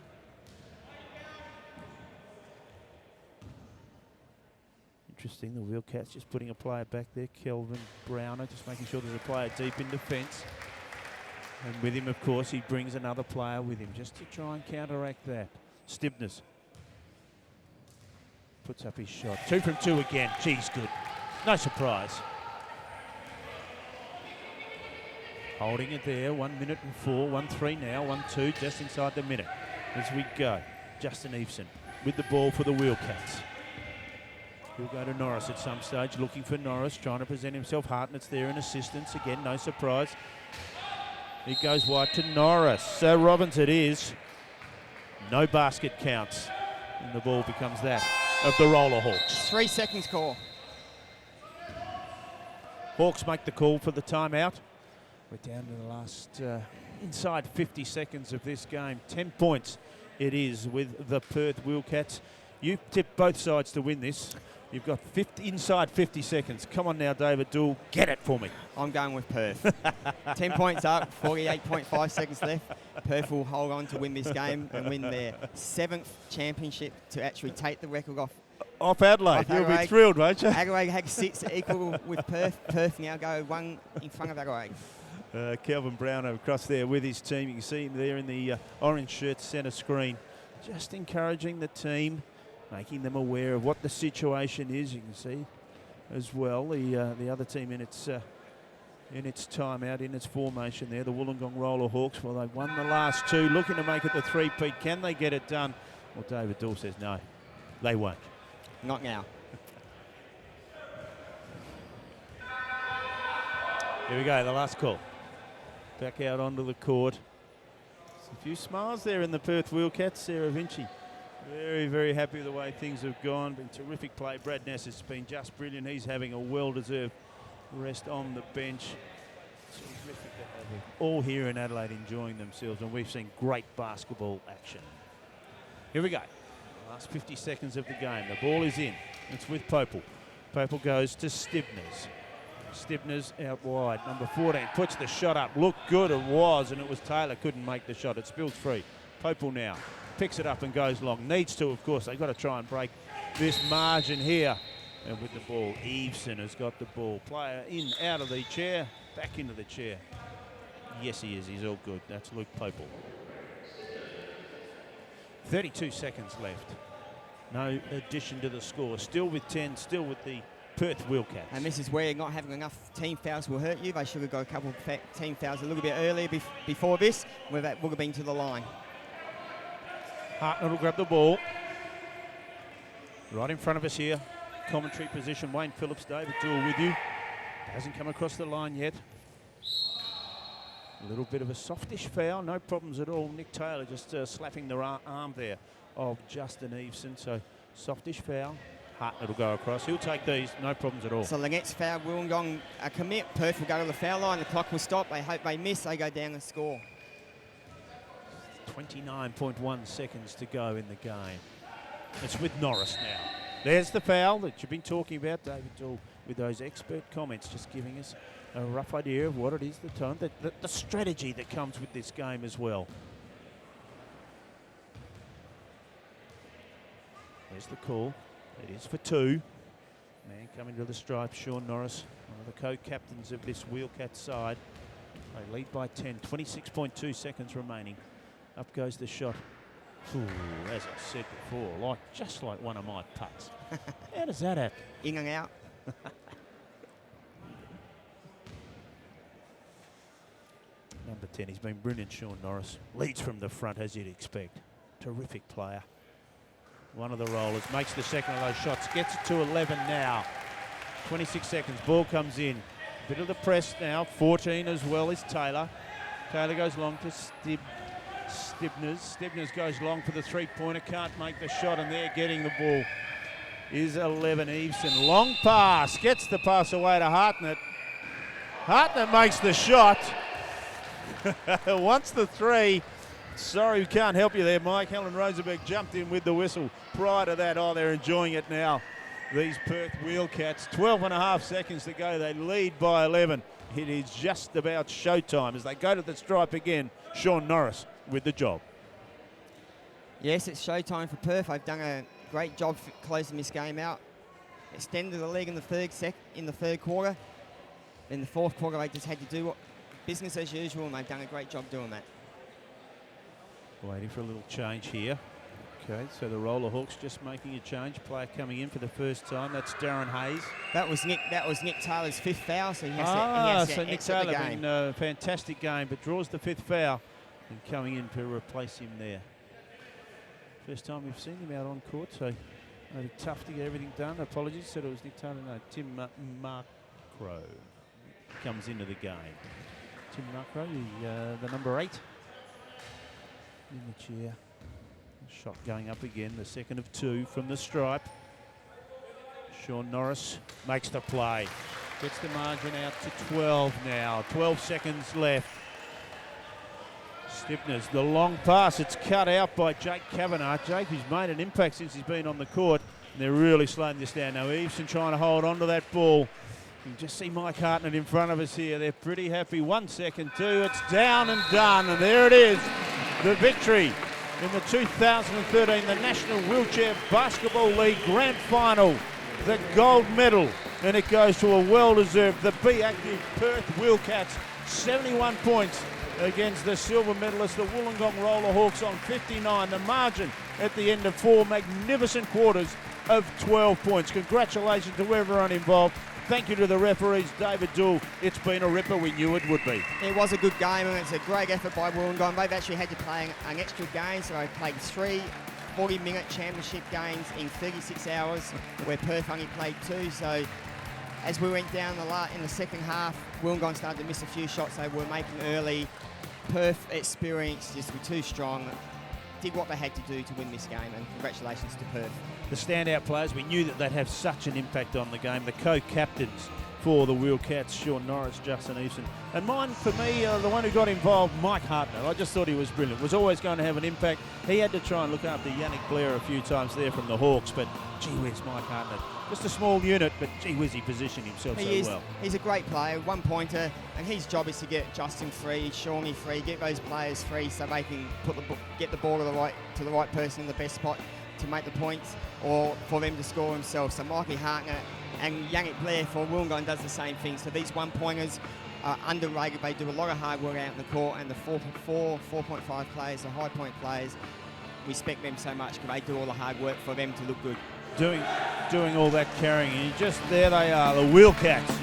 Interesting, the Wheelcats just putting a player back there. Kelvin Browner, just making sure there's a player deep in defence. And with him, of course, he brings another player with him just to try and counteract that. Stibness puts up his shot. 2 from 2 again. Geez, good. No surprise. Holding it there. 1 minute and 4. 1-3 now. 1-2 just inside the minute as we go. Justin Eveson with the ball for the Wheelcats. He'll go to Norris at some stage, looking for Norris, trying to present himself. Hartnett's there in assistance. Again, no surprise. He goes wide to Norris. So Robbins it is. No basket counts. And the ball becomes that of the Roller Hawks. 3 seconds call. Hawks make the call for the timeout. We're down to the last inside 50 seconds of this game. 10 points it is with the Perth Wheelcats. You tipped both sides to win this. You've got inside 50 seconds. Come on now, David Dool. Get it for me. I'm going with Perth. 10 points up, 48.5 seconds left. Perth will hold on to win this game and win their 7th championship to actually take the record off Adelaide. You'll be thrilled, won't you? Adelaide had 6 equal with Perth. Perth now go 1 in front of Adelaide. Kelvin Brown across there with his team. You can see him there in the orange shirt centre screen. Just encouraging the team, making them aware of what the situation is. You can see as well the other team in its timeout, in its formation there, the Wollongong Roller Hawks. Well, they've won the last 2, looking to make it the 3-peat. Can they get it done? Well, David Dool says no, they won't. Not now. Here we go, the last call. Back out onto the court. A few smiles there in the Perth Wheelcats. Sarah Vinci very, very happy with the way things have gone. Been terrific play. Brad Ness has been just brilliant. He's having a well-deserved rest on the bench. Terrific to have them all here in Adelaide enjoying themselves, and we've seen great basketball action. Here we go. Last 50 seconds of the game. The ball is in. It's with Popel. Popel goes to Stibners. Stibners out wide. Number 14 puts the shot up. Looked good, it was, and it was Taylor couldn't make the shot. It spills free. Popel now picks it up and goes long. Needs to, of course. They've got to try and break this margin here. And with the ball, Eveson has got the ball. Player in, out of the chair, back into the chair. Yes, he is. He's all good. That's Luke Popel. 32 seconds left. No addition to the score. Still with 10, still with the Perth Wheelcats. And this is where not having enough team fouls will hurt you. They should have got a couple of team fouls a little bit earlier before this, where that would have been to the line. Hartnett will grab the ball. Right in front of us here. Commentary position, Wayne Phillips, David Dool with you. Hasn't come across the line yet. A little bit of a softish foul, no problems at all. Nick Taylor just slapping the arm there of Justin Eveson. So softish foul. Hartnett will go across. He'll take these, no problems at all. So Langette's foul, Wollongong commit. Perth will go to the foul line. The clock will stop. They hope they miss. They go down and score. 29.1 seconds to go in the game. It's with Norris now. There's the foul that you've been talking about, David Dool, with those expert comments, just giving us a rough idea of what it is, the tone, the strategy that comes with this game as well. There's the call. It is for 2. Man coming to the stripe, Sean Norris, one of the co-captains of this Wheelcat side. They lead by 10, 26.2 seconds remaining. Up goes the shot. Ooh, as I said before, just like one of my putts. How does that happen? In and out. Number 10, he's been brilliant, Sean Norris. Leads from the front, as you'd expect. Terrific player. One of the rollers, makes the second of those shots, gets it to 11 now. 26 seconds, ball comes in. Bit of the press now, 14 as well is Taylor. Taylor goes long to Stibners. Stibners goes long for the three-pointer, can't make the shot, and they're getting the ball. Is 11 Eveson. Long pass, gets the pass away to Hartnett. Hartnett makes the shot. Wants the 3. Sorry, we can't help you there, Mike. Helen Rosenberg jumped in with the whistle. Prior to that, they're enjoying it now. These Perth Wheelcats, 12.5 seconds to go. They lead by 11. It is just about showtime as they go to the stripe again. Sean Norris with the job. Yes, it's showtime for Perth. They've done a great job closing this game out. Extended the lead in the third quarter. In the fourth quarter, they just had to do business as usual, and they've done a great job doing that. Waiting for a little change here. Okay, so the Roller Hawks just making a change. Player coming in for the first time. That's Darren Hayes. That was Nick Taylor's 5th foul, so he has to so Nick exit Taylor the game. in a fantastic game, but draws the 5th foul and coming in to replace him there. First time we've seen him out on court, so it'll be tough to get everything done. Apologies, said it was Nick Taylor. No, Tim Markrow comes into the game. Tim Markrow, the number 8 in the chair. Shot going up again, the second of 2 from the stripe. Sean Norris makes the play. Gets the margin out to 12 now. 12 seconds left. Stiffness, the long pass. It's cut out by Jake Kavanagh. Jake, who's made an impact since he's been on the court. And they're really slowing this down now. Eveson trying to hold on to that ball. You can just see Mike Hartnett in front of us here. They're pretty happy. 1 second, 2. It's down and done. And there it is. The victory in the 2013 the National Wheelchair Basketball League Grand Final. The gold medal. And it goes to a well-deserved, the Be Active Perth Wheelcats. 71 points against the silver medalist, the Wollongong Roller Hawks, on 59. The margin at the end of 4 magnificent quarters of 12 points. Congratulations to everyone involved. Thank you to the referees, David Dool. It's been a ripper. We knew it would be. It was a good game, and it's a great effort by Wollongong. They've actually had to play an extra game, so they played 3 40-minute championship games in 36 hours, where Perth only played 2. So as we went down in the second half, Wollongong started to miss a few shots they were making early. Perth experience just were too strong. Did what they had to do to win this game, and congratulations to Perth. The standout players, we knew that they'd have such an impact on the game. The co-captains for the Wheelcats, Sean Norris, Justin Eveson. And mine, for me, the one who got involved, Mike Hartnett. I just thought he was brilliant. Was always going to have an impact. He had to try and look after Yannick Blair a few times there from the Hawks, but gee whiz, Mike Hartnett. Just a small unit, but gee whiz, he positioned himself well. He's a great player, 1-pointer, and his job is to get Justin free, Shawnee free, get those players free so they can get the ball to the right person in the best spot to make the points, or for them to score themselves. So Mikey Hartnett and Yannick Blair for Wollongong does the same thing. So these 1-pointers are underrated. They do a lot of hard work out in the court, and the 4.5 players, the high point players, respect them so much because they do all the hard work for them to look good. Doing all that carrying, and there they are, the Wheelcats.